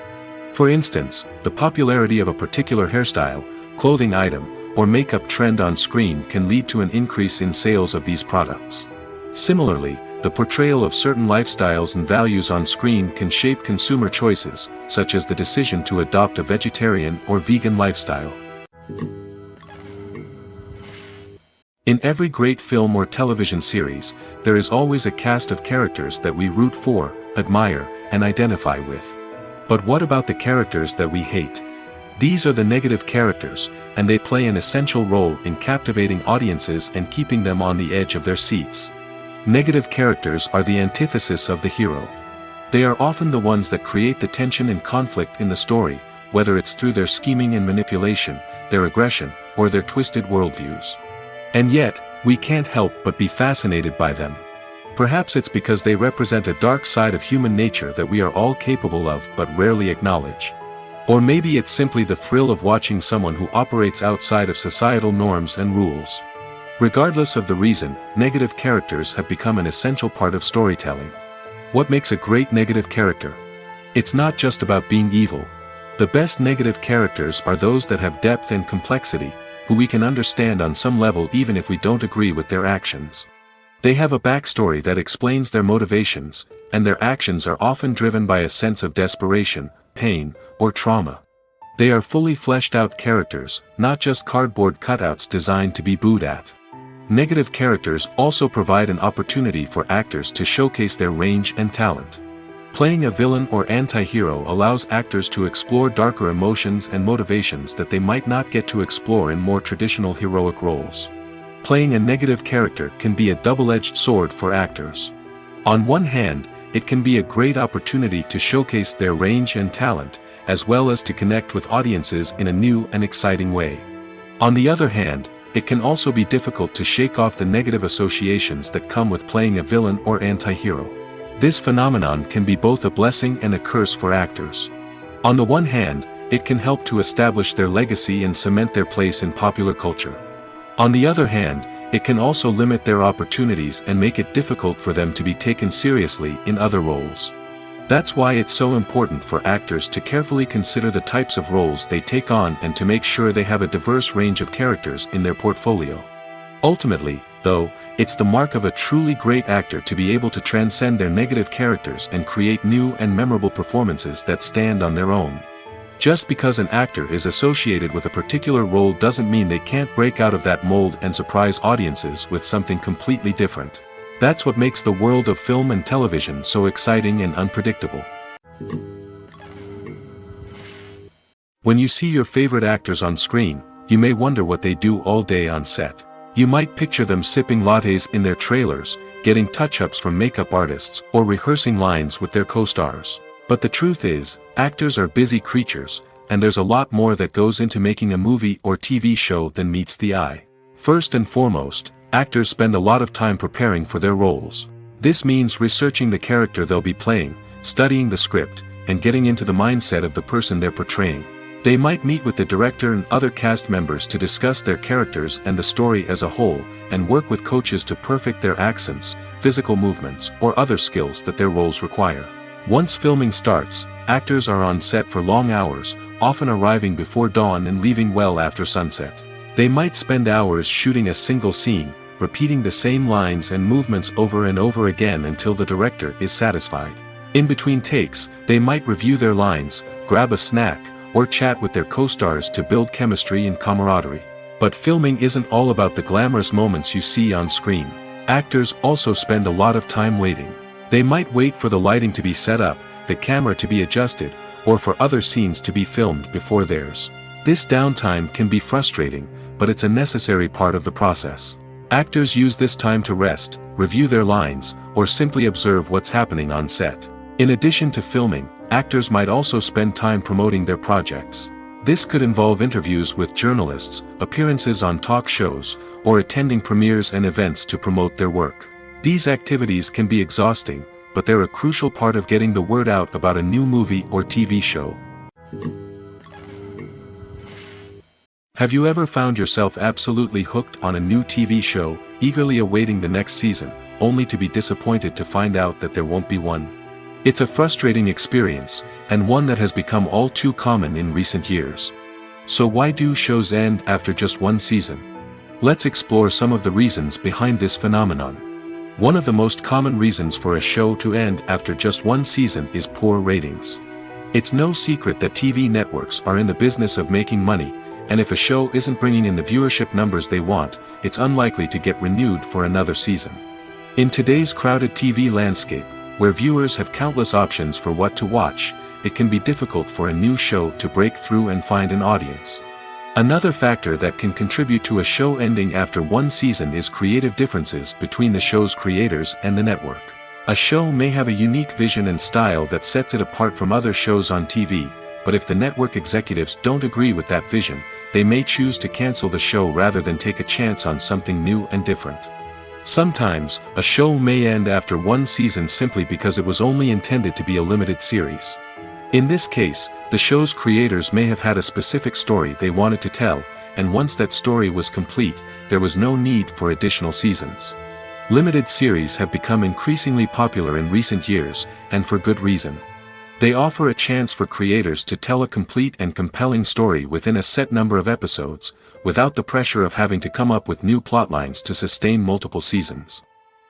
For instance, the popularity of a particular hairstyle, clothing item, or makeup trend on screen can lead to an increase in sales of these products. Similarly, the portrayal of certain lifestyles and values on screen can shape consumer choices, such as the decision to adopt a vegetarian or vegan lifestyle. In every great film or television series, there is always a cast of characters that we root for, admire, and identify with. But what about the characters that we hate? These are the negative characters, and they play an essential role in captivating audiences and keeping them on the edge of their seats. Negative characters are the antithesis of the hero. They are often the ones that create the tension and conflict in the story, whether it's through their scheming and manipulation, their aggression, or their twisted worldviews. And yet, we can't help but be fascinated by them. Perhaps it's because they represent a dark side of human nature that we are all capable of but rarely acknowledge. Or maybe it's simply the thrill of watching someone who operates outside of societal norms and rules. Regardless of the reason, negative characters have become an essential part of storytelling. What makes a great negative character? It's not just about being evil. The best negative characters are those that have depth and complexity, who we can understand on some level even if we don't agree with their actions. They have a backstory that explains their motivations, and their actions are often driven by a sense of desperation, pain, or trauma. They are fully fleshed out characters, not just cardboard cutouts designed to be booed at. Negative characters also provide an opportunity for actors to showcase their range and talent. Playing a villain or anti-hero allows actors to explore darker emotions and motivations that they might not get to explore in more traditional heroic roles. Playing a negative character can be a double-edged sword for actors. On one hand, it can be a great opportunity to showcase their range and talent, as well as to connect with audiences in a new and exciting way. On the other hand, it can also be difficult to shake off the negative associations that come with playing a villain or anti-hero. This phenomenon can be both a blessing and a curse for actors. On the one hand, it can help to establish their legacy and cement their place in popular culture. On the other hand, it can also limit their opportunities and make it difficult for them to be taken seriously in other roles. That's why it's so important for actors to carefully consider the types of roles they take on and to make sure they have a diverse range of characters in their portfolio. Ultimately, though, it's the mark of a truly great actor to be able to transcend their negative characters and create new and memorable performances that stand on their own. Just because an actor is associated with a particular role doesn't mean they can't break out of that mold and surprise audiences with something completely different. That's what makes the world of film and television so exciting and unpredictable. When you see your favorite actors on screen, you may wonder what they do all day on set. You might picture them sipping lattes in their trailers, getting touch-ups from makeup artists, or rehearsing lines with their co-stars. But the truth is, actors are busy creatures, and there's a lot more that goes into making a movie or TV show than meets the eye. First and foremost, actors spend a lot of time preparing for their roles. This means researching the character they'll be playing, studying the script, and getting into the mindset of the person they're portraying. They might meet with the director and other cast members to discuss their characters and the story as a whole, and work with coaches to perfect their accents, physical movements, or other skills that their roles require. Once filming starts, actors are on set for long hours, often arriving before dawn and leaving well after sunset. They might spend hours shooting a single scene, repeating the same lines and movements over and over again until the director is satisfied. In between takes, they might review their lines, grab a snack, or chat with their co-stars to build chemistry and camaraderie. But filming isn't all about the glamorous moments you see on screen. Actors also spend a lot of time waiting. They might wait for the lighting to be set up, the camera to be adjusted, or for other scenes to be filmed before theirs. This downtime can be frustrating, but it's a necessary part of the process. Actors use this time to rest, review their lines, or simply observe what's happening on set. In addition to filming, actors might also spend time promoting their projects. This could involve interviews with journalists, appearances on talk shows, or attending premieres and events to promote their work. These activities can be exhausting, but they're a crucial part of getting the word out about a new movie or TV show. Have you ever found yourself absolutely hooked on a new TV show, eagerly awaiting the next season, only to be disappointed to find out that there won't be one? It's a frustrating experience, and one that has become all too common in recent years. So why do shows end after just one season? Let's explore some of the reasons behind this phenomenon. One of the most common reasons for a show to end after just one season is poor ratings. It's no secret that TV networks are in the business of making money, and if a show isn't bringing in the viewership numbers they want, it's unlikely to get renewed for another season. In today's crowded TV landscape, where viewers have countless options for what to watch, it can be difficult for a new show to break through and find an audience. Another factor that can contribute to a show ending after one season is creative differences between the show's creators and the network. A show may have a unique vision and style that sets it apart from other shows on TV, but if the network executives don't agree with that vision, they may choose to cancel the show rather than take a chance on something new and different. Sometimes, a show may end after one season simply because it was only intended to be a limited series. In this case, the show's creators may have had a specific story they wanted to tell, and once that story was complete, there was no need for additional seasons. Limited series have become increasingly popular in recent years, and for good reason. They offer a chance for creators to tell a complete and compelling story within a set number of episodes, without the pressure of having to come up with new plotlines to sustain multiple seasons.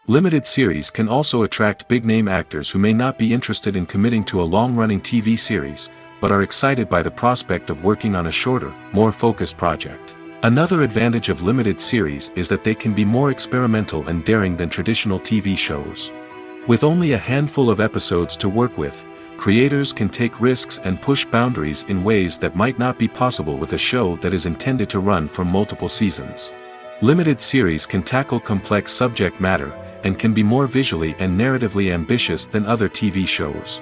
Limited series can also attract big-name actors who may not be interested in committing to a long-running TV series, but are excited by the prospect of working on a shorter, more focused project. Another advantage of limited series is that they can be more experimental and daring than traditional TV shows. With only a handful of episodes to work with, creators can take risks and push boundaries in ways that might not be possible with a show that is intended to run for multiple seasons. Limited series can tackle complex subject matter, and can be more visually and narratively ambitious than other TV shows.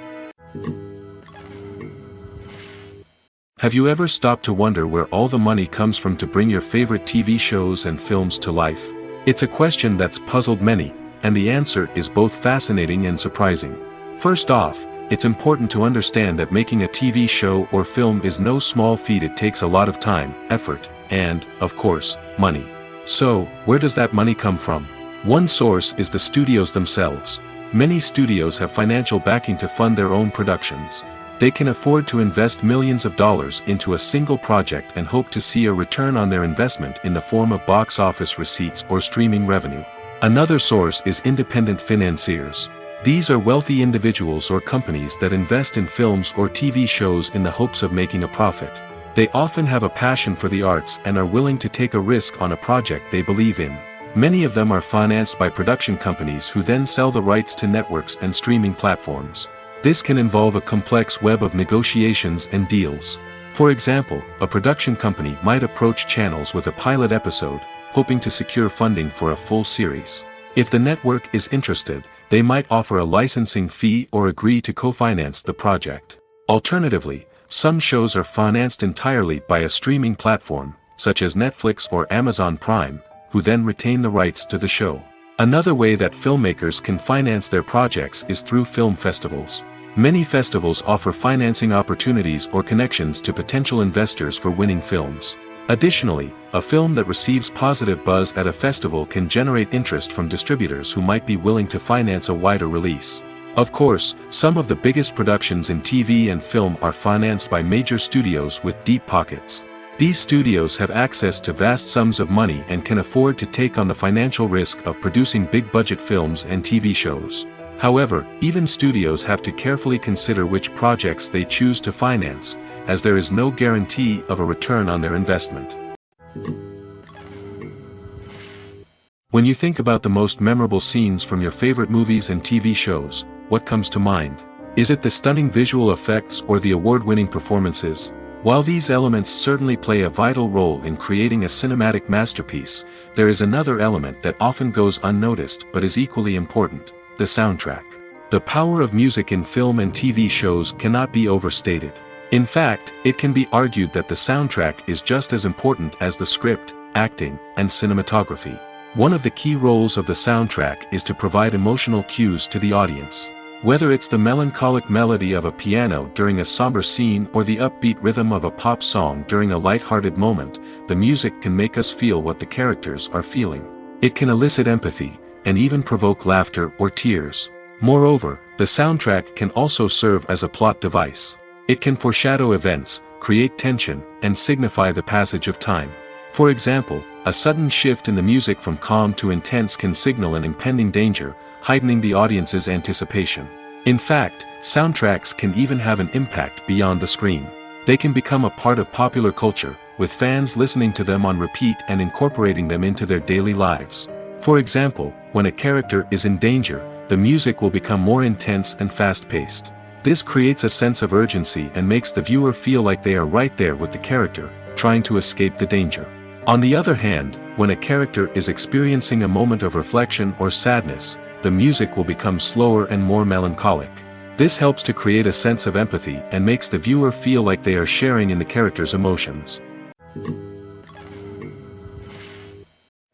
Have you ever stopped to wonder where all the money comes from to bring your favorite TV shows and films to life? It's a question that's puzzled many, and the answer is both fascinating and surprising. First off, it's important to understand that making a TV show or film is no small feat. It takes a lot of time, effort, and, of course, money. So, where does that money come from? One source is the studios themselves. Many studios have financial backing to fund their own productions. They can afford to invest millions of dollars into a single project and hope to see a return on their investment in the form of box office receipts or streaming revenue. Another source is independent financiers. These are wealthy individuals or companies that invest in films or TV shows in the hopes of making a profit. They often have a passion for the arts and are willing to take a risk on a project they believe in. Many of them are financed by production companies who then sell the rights to networks and streaming platforms. This can involve a complex web of negotiations and deals. For example, a production company might approach channels with a pilot episode, hoping to secure funding for a full series. If the network is interested, they might offer a licensing fee or agree to co-finance the project. Alternatively, some shows are financed entirely by a streaming platform, such as Netflix or Amazon Prime, who then retain the rights to the show. Another way that filmmakers can finance their projects is through film festivals. Many festivals offer financing opportunities or connections to potential investors for winning films. Additionally, a film that receives positive buzz at a festival can generate interest from distributors who might be willing to finance a wider release. Of course, some of the biggest productions in TV and film are financed by major studios with deep pockets. These studios have access to vast sums of money and can afford to take on the financial risk of producing big-budget films and TV shows. However, even studios have to carefully consider which projects they choose to finance, as there is no guarantee of a return on their investment. When you think about the most memorable scenes from your favorite movies and TV shows, what comes to mind? Is it the stunning visual effects or the award-winning performances? While these elements certainly play a vital role in creating a cinematic masterpiece, there is another element that often goes unnoticed but is equally important: the soundtrack. The power of music in film and TV shows cannot be overstated. In fact, it can be argued that the soundtrack is just as important as the script, acting, and cinematography. One of the key roles of the soundtrack is to provide emotional cues to the audience. Whether it's the melancholic melody of a piano during a somber scene or the upbeat rhythm of a pop song during a light-hearted moment, the music can make us feel what the characters are feeling. It can elicit empathy, and even provoke laughter or tears. Moreover, the soundtrack can also serve as a plot device. It can foreshadow events, create tension, and signify the passage of time. For example, a sudden shift in the music from calm to intense can signal an impending danger, heightening the audience's anticipation. In fact, soundtracks can even have an impact beyond the screen. They can become a part of popular culture, with fans listening to them on repeat and incorporating them into their daily lives. For example, when a character is in danger, the music will become more intense and fast-paced. This creates a sense of urgency and makes the viewer feel like they are right there with the character, trying to escape the danger. On the other hand, when a character is experiencing a moment of reflection or sadness, the music will become slower and more melancholic. This helps to create a sense of empathy and makes the viewer feel like they are sharing in the character's emotions.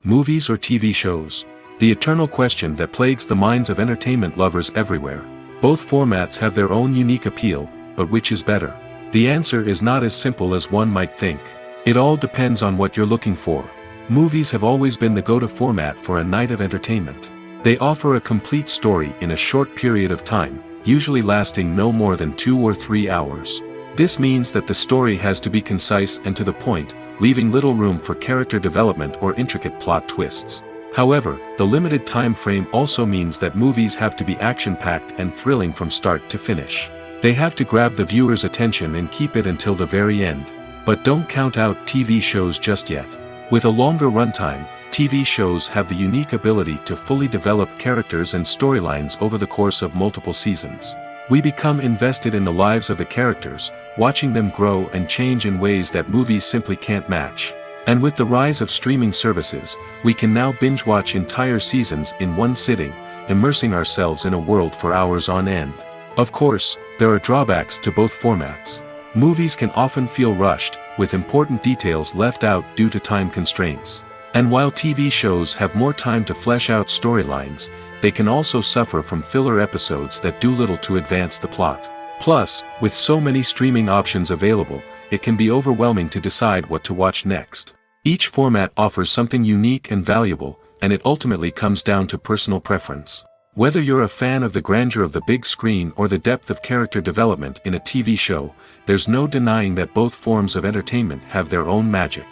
Movies or TV shows? The eternal question that plagues the minds of entertainment lovers everywhere. Both formats have their own unique appeal, but which is better? The answer is not as simple as one might think. It all depends on what you're looking for. Movies have always been the go-to format for a night of entertainment. They offer a complete story in a short period of time, usually lasting no more than 2 or 3 hours. This means that the story has to be concise and to the point, leaving little room for character development or intricate plot twists. However, the limited time frame also means that movies have to be action-packed and thrilling from start to finish. They have to grab the viewer's attention and keep it until the very end. But don't count out TV shows just yet. With a longer runtime, TV shows have the unique ability to fully develop characters and storylines over the course of multiple seasons. We become invested in the lives of the characters, watching them grow and change in ways that movies simply can't match. And with the rise of streaming services, we can now binge-watch entire seasons in one sitting, immersing ourselves in a world for hours on end. Of course, there are drawbacks to both formats. Movies can often feel rushed, with important details left out due to time constraints. And while TV shows have more time to flesh out storylines, they can also suffer from filler episodes that do little to advance the plot. Plus, with so many streaming options available, it can be overwhelming to decide what to watch next. Each format offers something unique and valuable, and it ultimately comes down to personal preference. Whether you're a fan of the grandeur of the big screen or the depth of character development in a TV show, there's no denying that both forms of entertainment have their own magic.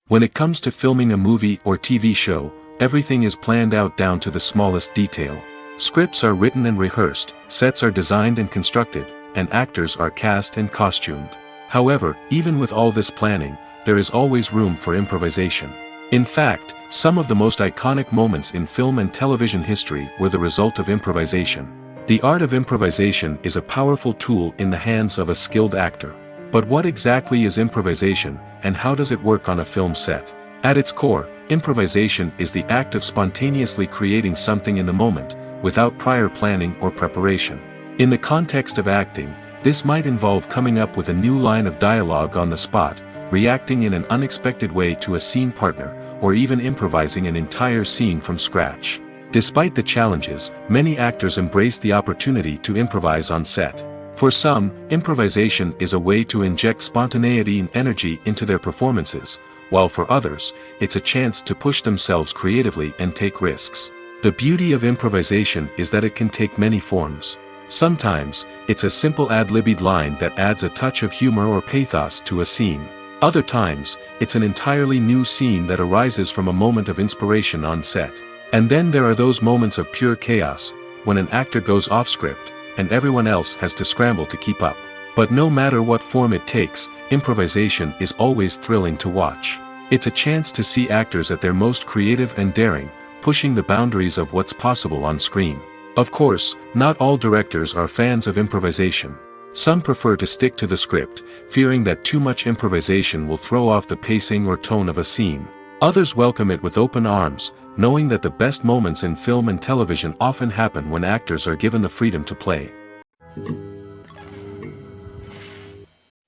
When it comes to filming a movie or TV show, everything is planned out down to the smallest detail. Scripts are written and rehearsed, sets are designed and constructed, and actors are cast and costumed. However, even with all this planning, there is always room for improvisation. In fact, some of the most iconic moments in film and television history were the result of improvisation. The art of improvisation is a powerful tool in the hands of a skilled actor. But what exactly is improvisation, and how does it work on a film set? At its core, improvisation is the act of spontaneously creating something in the moment, without prior planning or preparation. In the context of acting, this might involve coming up with a new line of dialogue on the spot, reacting in an unexpected way to a scene partner, or even improvising an entire scene from scratch. Despite the challenges, many actors embrace the opportunity to improvise on set. For some, improvisation is a way to inject spontaneity and energy into their performances, while for others, it's a chance to push themselves creatively and take risks. The beauty of improvisation is that it can take many forms. Sometimes, it's a simple ad-libbed line that adds a touch of humor or pathos to a scene. Other times, it's an entirely new scene that arises from a moment of inspiration on set. And then there are those moments of pure chaos, when an actor goes off script, and everyone else has to scramble to keep up. But no matter what form it takes, improvisation is always thrilling to watch. It's a chance to see actors at their most creative and daring, pushing the boundaries of what's possible on screen. Of course, not all directors are fans of improvisation. Some prefer to stick to the script, fearing that too much improvisation will throw off the pacing or tone of a scene. Others welcome it with open arms, knowing that the best moments in film and television often happen when actors are given the freedom to play.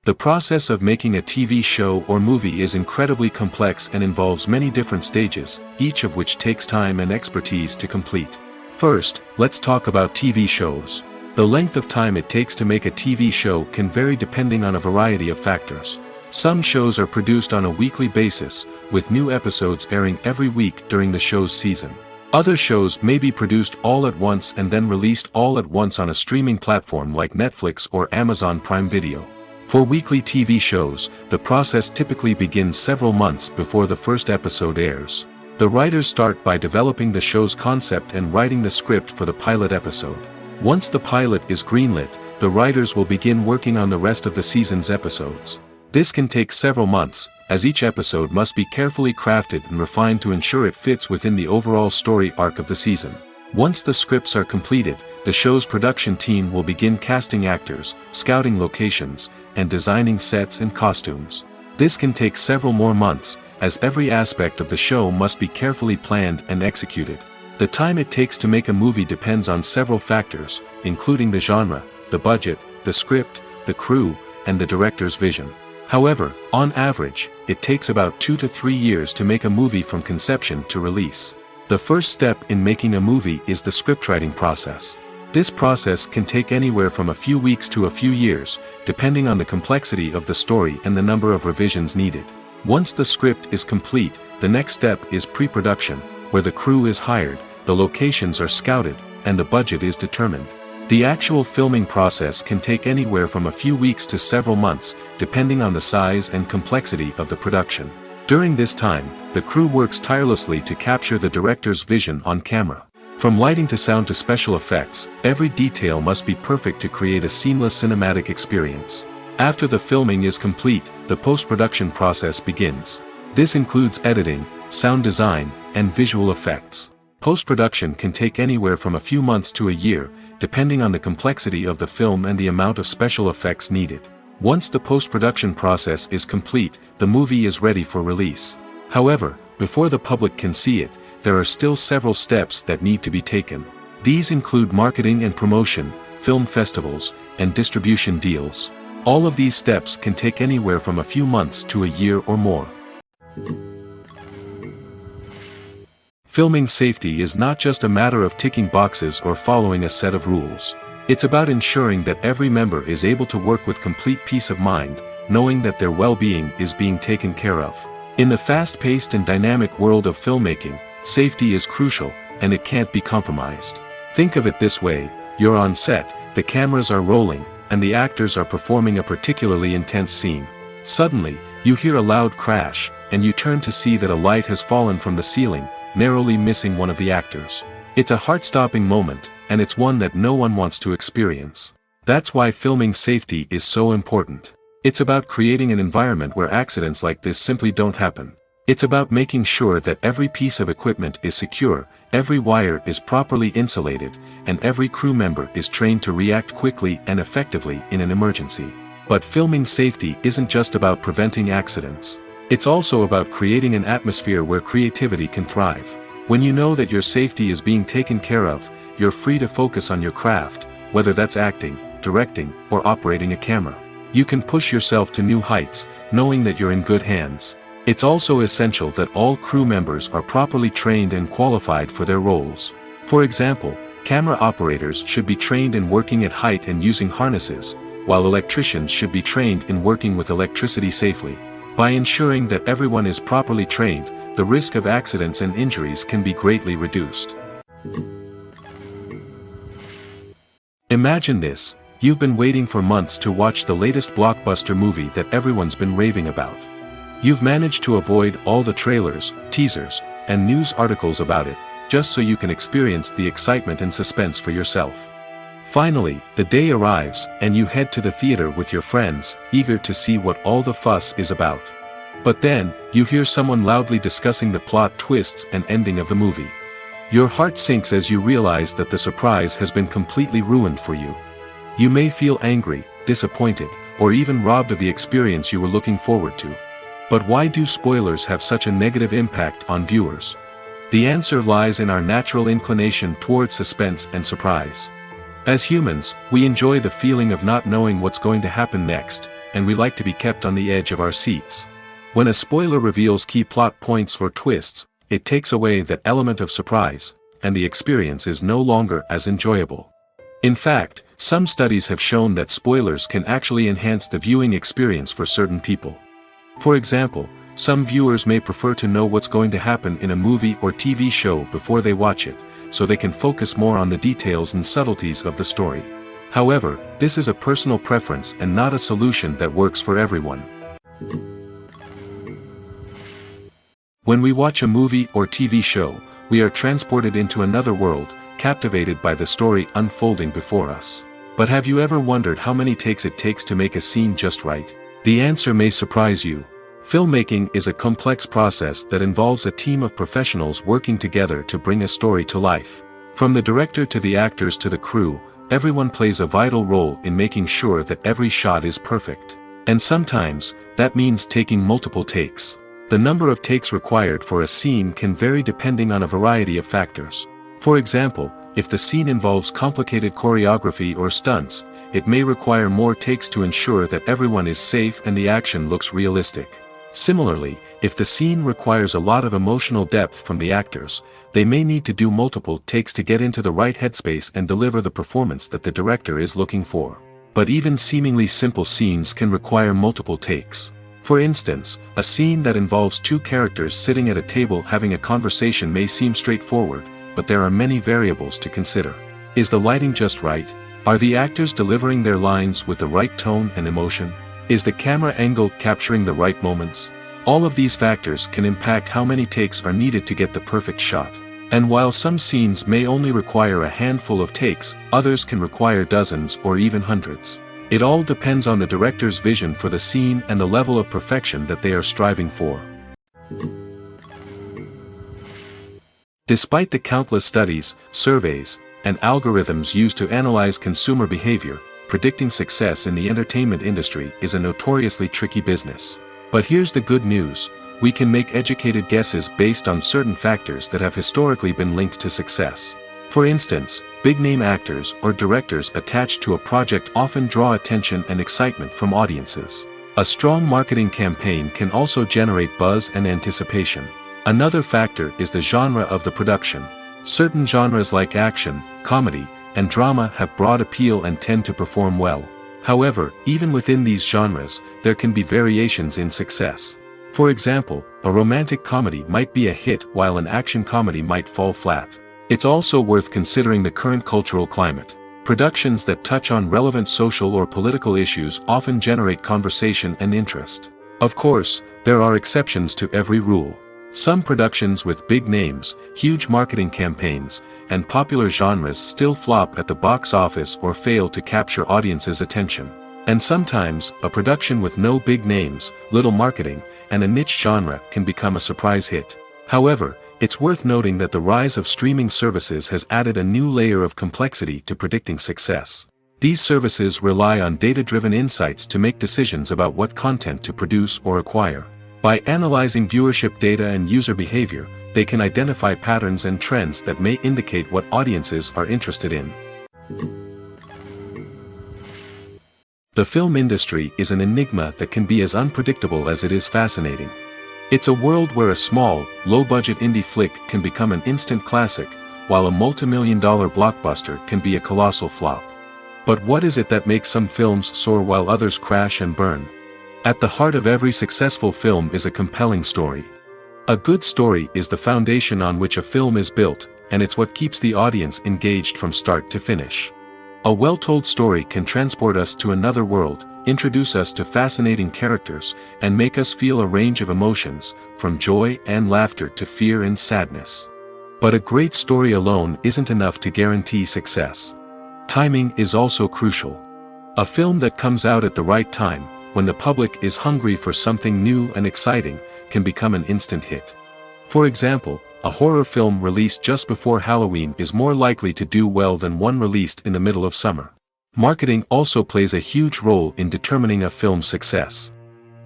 The process of making a TV show or movie is incredibly complex and involves many different stages, each of which takes time and expertise to complete. First, let's talk about TV shows. The length of time it takes to make a TV show can vary depending on a variety of factors. Some shows are produced on a weekly basis, with new episodes airing every week during the show's season. Other shows may be produced all at once and then released all at once on a streaming platform like Netflix or Amazon Prime Video. For weekly TV shows, the process typically begins several months before the first episode airs. The writers start by developing the show's concept and writing the script for the pilot episode. Once the pilot is greenlit, the writers will begin working on the rest of the season's episodes. This can take several months, as each episode must be carefully crafted and refined to ensure it fits within the overall story arc of the season. Once the scripts are completed, the show's production team will begin casting actors, scouting locations, and designing sets and costumes. This can take several more months, as every aspect of the show must be carefully planned and executed. The time it takes to make a movie depends on several factors, including the genre, the budget, the script, the crew, and the director's vision. However, on average, it takes about 2 to 3 years to make a movie from conception to release. The first step in making a movie is the scriptwriting process. This process can take anywhere from a few weeks to a few years, depending on the complexity of the story and the number of revisions needed. Once the script is complete, the next step is pre-production, where the crew is hired, the locations are scouted, and the budget is determined. The actual filming process can take anywhere from a few weeks to several months, depending on the size and complexity of the production. During this time, the crew works tirelessly to capture the director's vision on camera. From lighting to sound to special effects, every detail must be perfect to create a seamless cinematic experience. After the filming is complete, the post-production process begins. This includes editing, sound design, and visual effects. Post-production can take anywhere from a few months to a year, depending on the complexity of the film and the amount of special effects needed. Once the post-production process is complete, the movie is ready for release. However, before the public can see it, there are still several steps that need to be taken. These include marketing and promotion, film festivals, and distribution deals. All of these steps can take anywhere from a few months to a year or more. Filming safety is not just a matter of ticking boxes or following a set of rules. It's about ensuring that every member is able to work with complete peace of mind, knowing that their well-being is being taken care of. In the fast-paced and dynamic world of filmmaking, safety is crucial, and it can't be compromised. Think of it this way: you're on set, the cameras are rolling, and the actors are performing a particularly intense scene. Suddenly, you hear a loud crash, and you turn to see that a light has fallen from the ceiling, narrowly missing one of the actors. It's a heart-stopping moment, and it's one that no one wants to experience. That's why filming safety is so important. It's about creating an environment where accidents like this simply don't happen. It's about making sure that every piece of equipment is secure, every wire is properly insulated, and every crew member is trained to react quickly and effectively in an emergency. But filming safety isn't just about preventing accidents. It's also about creating an atmosphere where creativity can thrive. When you know that your safety is being taken care of, you're free to focus on your craft, whether that's acting, directing, or operating a camera. You can push yourself to new heights, knowing that you're in good hands. It's also essential that all crew members are properly trained and qualified for their roles. For example, camera operators should be trained in working at height and using harnesses, while electricians should be trained in working with electricity safely. By ensuring that everyone is properly trained, the risk of accidents and injuries can be greatly reduced. Imagine this: you've been waiting for months to watch the latest blockbuster movie that everyone's been raving about. You've managed to avoid all the trailers, teasers, and news articles about it, just so you can experience the excitement and suspense for yourself. Finally, the day arrives, and you head to the theater with your friends, eager to see what all the fuss is about. But then, you hear someone loudly discussing the plot twists and ending of the movie. Your heart sinks as you realize that the surprise has been completely ruined for you. You may feel angry, disappointed, or even robbed of the experience you were looking forward to. But why do spoilers have such a negative impact on viewers? The answer lies in our natural inclination toward suspense and surprise. As humans, we enjoy the feeling of not knowing what's going to happen next, and we like to be kept on the edge of our seats. When a spoiler reveals key plot points or twists, it takes away that element of surprise, and the experience is no longer as enjoyable. In fact, some studies have shown that spoilers can actually enhance the viewing experience for certain people. For example, some viewers may prefer to know what's going to happen in a movie or TV show before they watch it, so they can focus more on the details and subtleties of the story. However, this is a personal preference and not a solution that works for everyone. When we watch a movie or TV show, we are transported into another world, captivated by the story unfolding before us. But have you ever wondered how many takes it takes to make a scene just right? The answer may surprise you. Filmmaking is a complex process that involves a team of professionals working together to bring a story to life. From the director to the actors to the crew, everyone plays a vital role in making sure that every shot is perfect. And sometimes, that means taking multiple takes. The number of takes required for a scene can vary depending on a variety of factors. For example, if the scene involves complicated choreography or stunts, it may require more takes to ensure that everyone is safe and the action looks realistic. Similarly, if the scene requires a lot of emotional depth from the actors, they may need to do multiple takes to get into the right headspace and deliver the performance that the director is looking for. But even seemingly simple scenes can require multiple takes. For instance, a scene that involves two characters sitting at a table having a conversation may seem straightforward, but there are many variables to consider. Is the lighting just right? Are the actors delivering their lines with the right tone and emotion? Is the camera angle capturing the right moments? All of these factors can impact how many takes are needed to get the perfect shot. And while some scenes may only require a handful of takes, others can require dozens or even hundreds. It all depends on the director's vision for the scene and the level of perfection that they are striving for. Despite the countless studies, surveys, and algorithms used to analyze consumer behavior, predicting success in the entertainment industry is a notoriously tricky business. But here's the good news: we can make educated guesses based on certain factors that have historically been linked to success. For instance, big-name actors or directors attached to a project often draw attention and excitement from audiences. A strong marketing campaign can also generate buzz and anticipation. Another factor is the genre of the production. Certain genres like action, comedy, and drama have broad appeal and tend to perform well. However, even within these genres, there can be variations in success. For example, a romantic comedy might be a hit while an action comedy might fall flat. It's also worth considering the current cultural climate. Productions that touch on relevant social or political issues often generate conversation and interest. Of course, there are exceptions to every rule. Some productions with big names, huge marketing campaigns, and popular genres still flop at the box office or fail to capture audiences' attention. And sometimes, a production with no big names, little marketing, and a niche genre can become a surprise hit. However, it's worth noting that the rise of streaming services has added a new layer of complexity to predicting success. These services rely on data-driven insights to make decisions about what content to produce or acquire. By analyzing viewership data and user behavior, they can identify patterns and trends that may indicate what audiences are interested in. The film industry is an enigma that can be as unpredictable as it is fascinating. It's a world where a small, low-budget indie flick can become an instant classic, while a multi-million-dollar blockbuster can be a colossal flop. But what is it that makes some films soar while others crash and burn? At the heart of every successful film is a compelling story. A good story is the foundation on which a film is built, and it's what keeps the audience engaged from start to finish. A well-told story can transport us to another world, introduce us to fascinating characters, and make us feel a range of emotions, from joy and laughter to fear and sadness. But a great story alone isn't enough to guarantee success. Timing is also crucial. A film that comes out at the right time, when the public is hungry for something new and exciting, can become an instant hit. For example, a horror film released just before Halloween is more likely to do well than one released in the middle of summer. Marketing also plays a huge role in determining a film's success.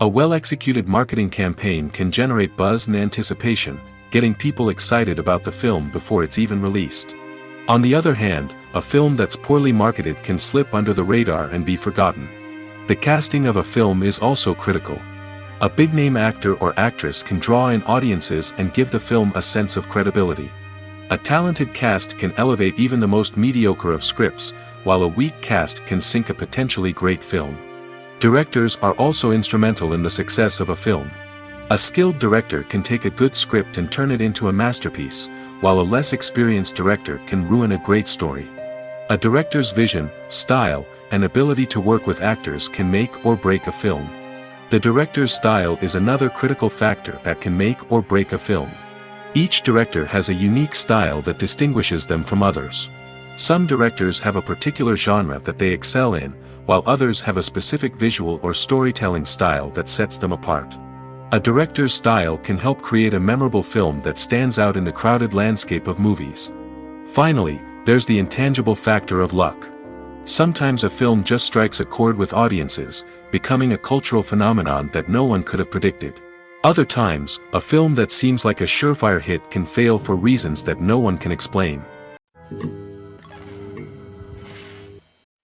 A well-executed marketing campaign can generate buzz and anticipation, getting people excited about the film before it's even released. On the other hand, a film that's poorly marketed can slip under the radar and be forgotten. The casting of a film is also critical. A big-name actor or actress can draw in audiences and give the film a sense of credibility. A talented cast can elevate even the most mediocre of scripts, while a weak cast can sink a potentially great film. Directors are also instrumental in the success of a film. A skilled director can take a good script and turn it into a masterpiece, while a less experienced director can ruin a great story. A director's vision, style, and ability to work with actors can make or break a film. The director's style is another critical factor that can make or break a film. Each director has a unique style that distinguishes them from others. Some directors have a particular genre that they excel in, while others have a specific visual or storytelling style that sets them apart. A director's style can help create a memorable film that stands out in the crowded landscape of movies. Finally, there's the intangible factor of luck. Sometimes a film just strikes a chord with audiences, becoming a cultural phenomenon that no one could have predicted. Other times, a film that seems like a surefire hit can fail for reasons that no one can explain.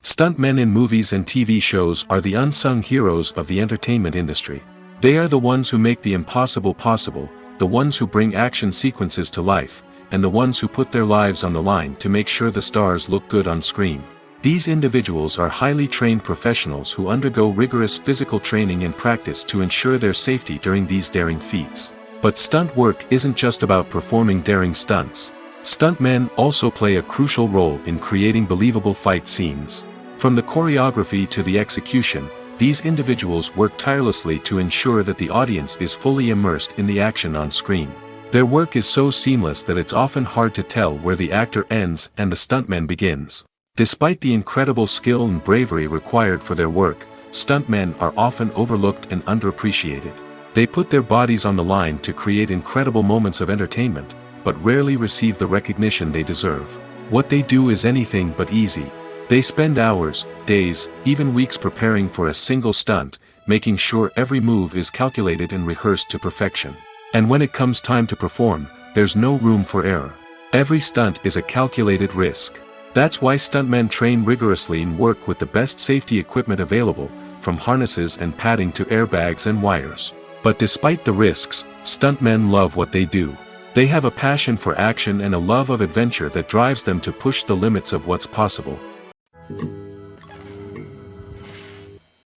Stuntmen in movies and TV shows are the unsung heroes of the entertainment industry. They are the ones who make the impossible possible, the ones who bring action sequences to life, and the ones who put their lives on the line to make sure the stars look good on screen. These individuals are highly trained professionals who undergo rigorous physical training and practice to ensure their safety during these daring feats. But stunt work isn't just about performing daring stunts. Stuntmen also play a crucial role in creating believable fight scenes. From the choreography to the execution, these individuals work tirelessly to ensure that the audience is fully immersed in the action on screen. Their work is so seamless that it's often hard to tell where the actor ends and the stuntman begins. Despite the incredible skill and bravery required for their work, stuntmen are often overlooked and underappreciated. They put their bodies on the line to create incredible moments of entertainment, but rarely receive the recognition they deserve. What they do is anything but easy. They spend hours, days, even weeks preparing for a single stunt, making sure every move is calculated and rehearsed to perfection. And when it comes time to perform, there's no room for error. Every stunt is a calculated risk. That's why stuntmen train rigorously and work with the best safety equipment available, from harnesses and padding to airbags and wires. But despite the risks, stuntmen love what they do. They have a passion for action and a love of adventure that drives them to push the limits of what's possible.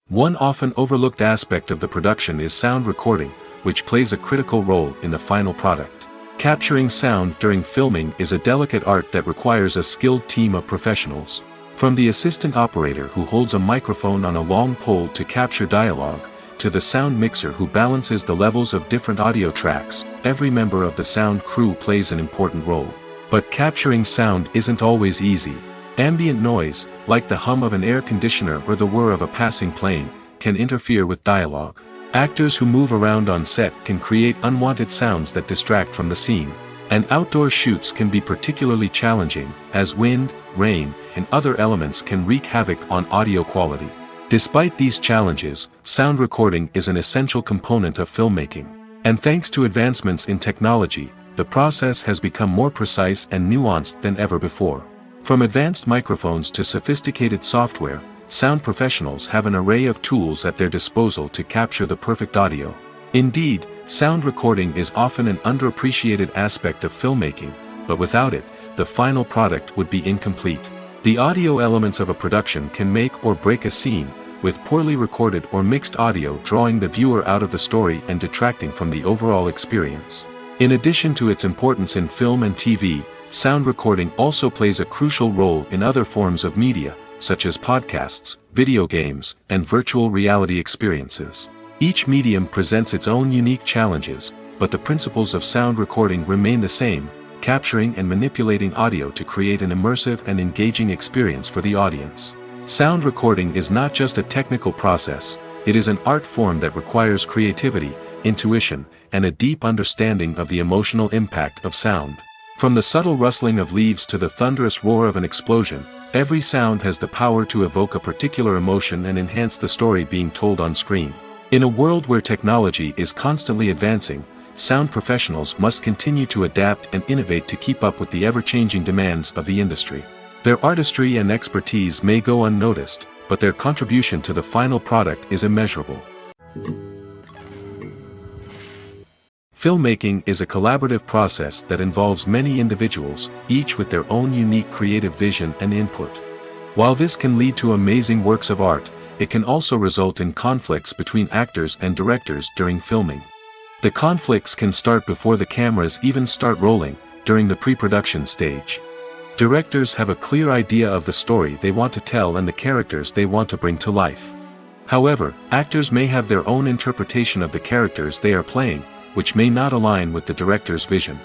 One often overlooked aspect of the production is sound recording, which plays a critical role in the final product. Capturing sound during filming is a delicate art that requires a skilled team of professionals. From the assistant operator who holds a microphone on a long pole to capture dialogue, to the sound mixer who balances the levels of different audio tracks, every member of the sound crew plays an important role. But capturing sound isn't always easy. Ambient noise, like the hum of an air conditioner or the whir of a passing plane, can interfere with dialogue. Actors who move around on set can create unwanted sounds that distract from the scene. And outdoor shoots can be particularly challenging, as wind, rain, and other elements can wreak havoc on audio quality. Despite these challenges, sound recording is an essential component of filmmaking. And thanks to advancements in technology, the process has become more precise and nuanced than ever before. From advanced microphones to sophisticated software, sound professionals have an array of tools at their disposal to capture the perfect audio. Indeed, sound recording is often an underappreciated aspect of filmmaking, but without it, the final product would be incomplete. The audio elements of a production can make or break a scene, with poorly recorded or mixed audio drawing the viewer out of the story and detracting from the overall experience. In addition to its importance in film and TV, sound recording also plays a crucial role in other forms of media, such as podcasts, video games, and virtual reality experiences. Each medium presents its own unique challenges, but the principles of sound recording remain the same, capturing and manipulating audio to create an immersive and engaging experience for the audience. Sound recording is not just a technical process, it is an art form that requires creativity, intuition, and a deep understanding of the emotional impact of sound. From the subtle rustling of leaves to the thunderous roar of an explosion, every sound has the power to evoke a particular emotion and enhance the story being told on screen. In a world where technology is constantly advancing, sound professionals must continue to adapt and innovate to keep up with the ever-changing demands of the industry. Their artistry and expertise may go unnoticed, but their contribution to the final product is immeasurable. Filmmaking is a collaborative process that involves many individuals, each with their own unique creative vision and input. While this can lead to amazing works of art, it can also result in conflicts between actors and directors during filming. The conflicts can start before the cameras even start rolling, during the pre-production stage. Directors have a clear idea of the story they want to tell and the characters they want to bring to life. However, actors may have their own interpretation of the characters they are playing, which may not align with the director's vision.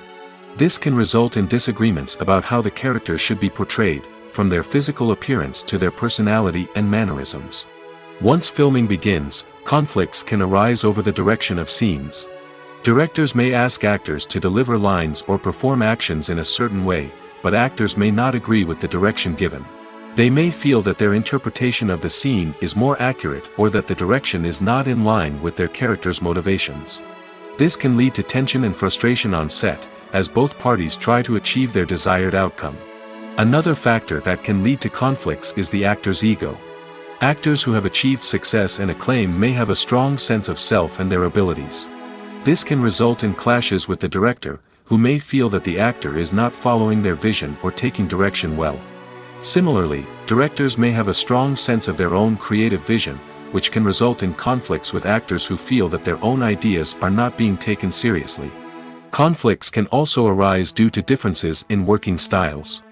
This can result in disagreements about how the characters should be portrayed, from their physical appearance to their personality and mannerisms. Once filming begins, conflicts can arise over the direction of scenes. Directors may ask actors to deliver lines or perform actions in a certain way, but actors may not agree with the direction given. They may feel that their interpretation of the scene is more accurate or that the direction is not in line with their character's motivations. This can lead to tension and frustration on set, as both parties try to achieve their desired outcome. Another factor that can lead to conflicts is the actor's ego. Actors who have achieved success and acclaim may have a strong sense of self and their abilities. This can result in clashes with the director, who may feel that the actor is not following their vision or taking direction well. Similarly, directors may have a strong sense of their own creative vision, which can result in conflicts with actors who feel that their own ideas are not being taken seriously. Conflicts can also arise due to differences in working styles.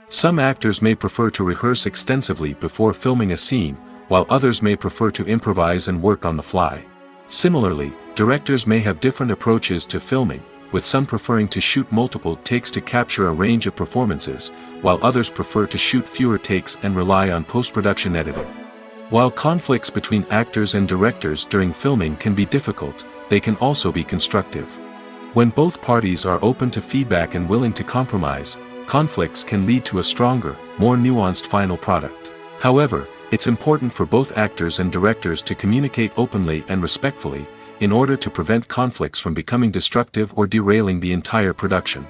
Some actors may prefer to rehearse extensively before filming a scene, while others may prefer to improvise and work on the fly. Similarly, directors may have different approaches to filming, with some preferring to shoot multiple takes to capture a range of performances, while others prefer to shoot fewer takes and rely on post-production editing. While conflicts between actors and directors during filming can be difficult, they can also be constructive. When both parties are open to feedback and willing to compromise, conflicts can lead to a stronger, more nuanced final product. However, it's important for both actors and directors to communicate openly and respectfully, in order to prevent conflicts from becoming destructive or derailing the entire production.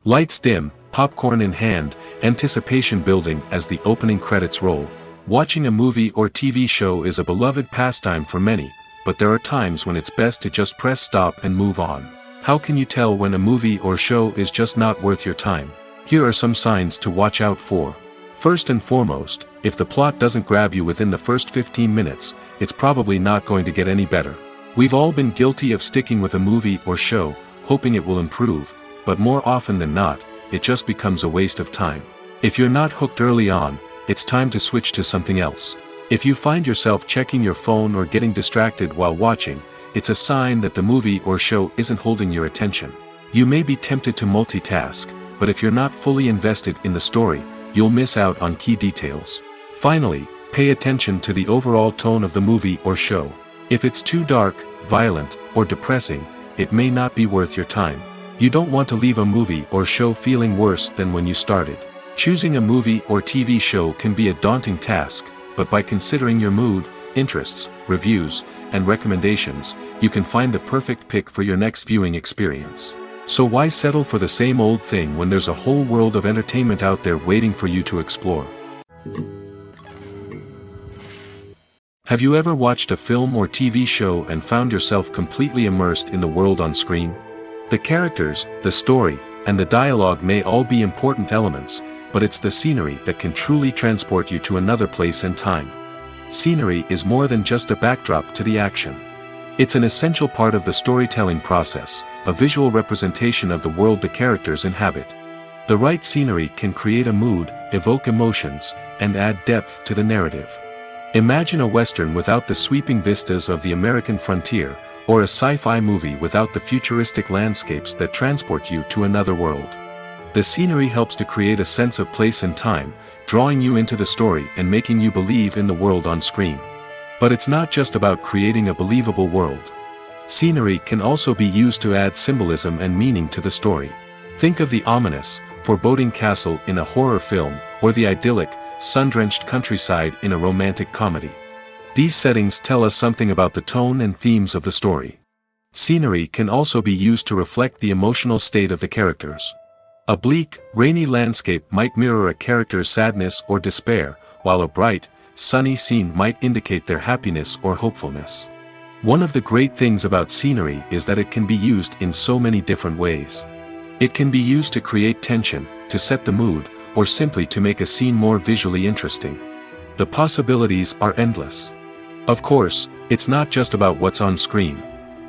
Lights dim, popcorn in hand, anticipation building as the opening credits roll. Watching a movie or TV show is a beloved pastime for many, but there are times when it's best to just press stop and move on. How can you tell when a movie or show is just not worth your time? Here are some signs to watch out for. First and foremost, if the plot doesn't grab you within the first 15 minutes, it's probably not going to get any better. We've all been guilty of sticking with a movie or show, hoping it will improve, but more often than not, it just becomes a waste of time. If you're not hooked early on, it's time to switch to something else. If you find yourself checking your phone or getting distracted while watching, it's a sign that the movie or show isn't holding your attention. You may be tempted to multitask, but if you're not fully invested in the story, you'll miss out on key details. Finally, pay attention to the overall tone of the movie or show. If it's too dark, violent, or depressing, it may not be worth your time. You don't want to leave a movie or show feeling worse than when you started. Choosing a movie or TV show can be a daunting task, but by considering your mood, interests, reviews, and recommendations, you can find the perfect pick for your next viewing experience. So why settle for the same old thing when there's a whole world of entertainment out there waiting for you to explore? Have you ever watched a film or TV show and found yourself completely immersed in the world on screen? The characters, the story, and the dialogue may all be important elements, but it's the scenery that can truly transport you to another place and time. Scenery is more than just a backdrop to the action. It's an essential part of the storytelling process, a visual representation of the world the characters inhabit. The right scenery can create a mood, evoke emotions, and add depth to the narrative. Imagine a Western without the sweeping vistas of the American frontier, or a sci-fi movie without the futuristic landscapes that transport you to another world. The scenery helps to create a sense of place and time, drawing you into the story and making you believe in the world on screen. But it's not just about creating a believable world. Scenery can also be used to add symbolism and meaning to the story. Think of the ominous, foreboding castle in a horror film, or the idyllic, sun-drenched countryside in a romantic comedy. These settings tell us something about the tone and themes of the story. Scenery can also be used to reflect the emotional state of the characters. A bleak, rainy landscape might mirror a character's sadness or despair, while a bright, sunny scene might indicate their happiness or hopefulness. One of the great things about scenery is that it can be used in so many different ways. It can be used to create tension, to set the mood, or simply to make a scene more visually interesting. The possibilities are endless. Of course, it's not just about what's on screen.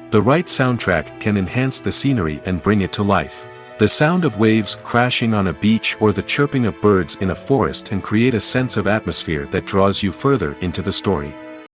The right soundtrack can enhance the scenery and bring it to life. The sound of waves crashing on a beach or the chirping of birds in a forest can create a sense of atmosphere that draws you further into the story.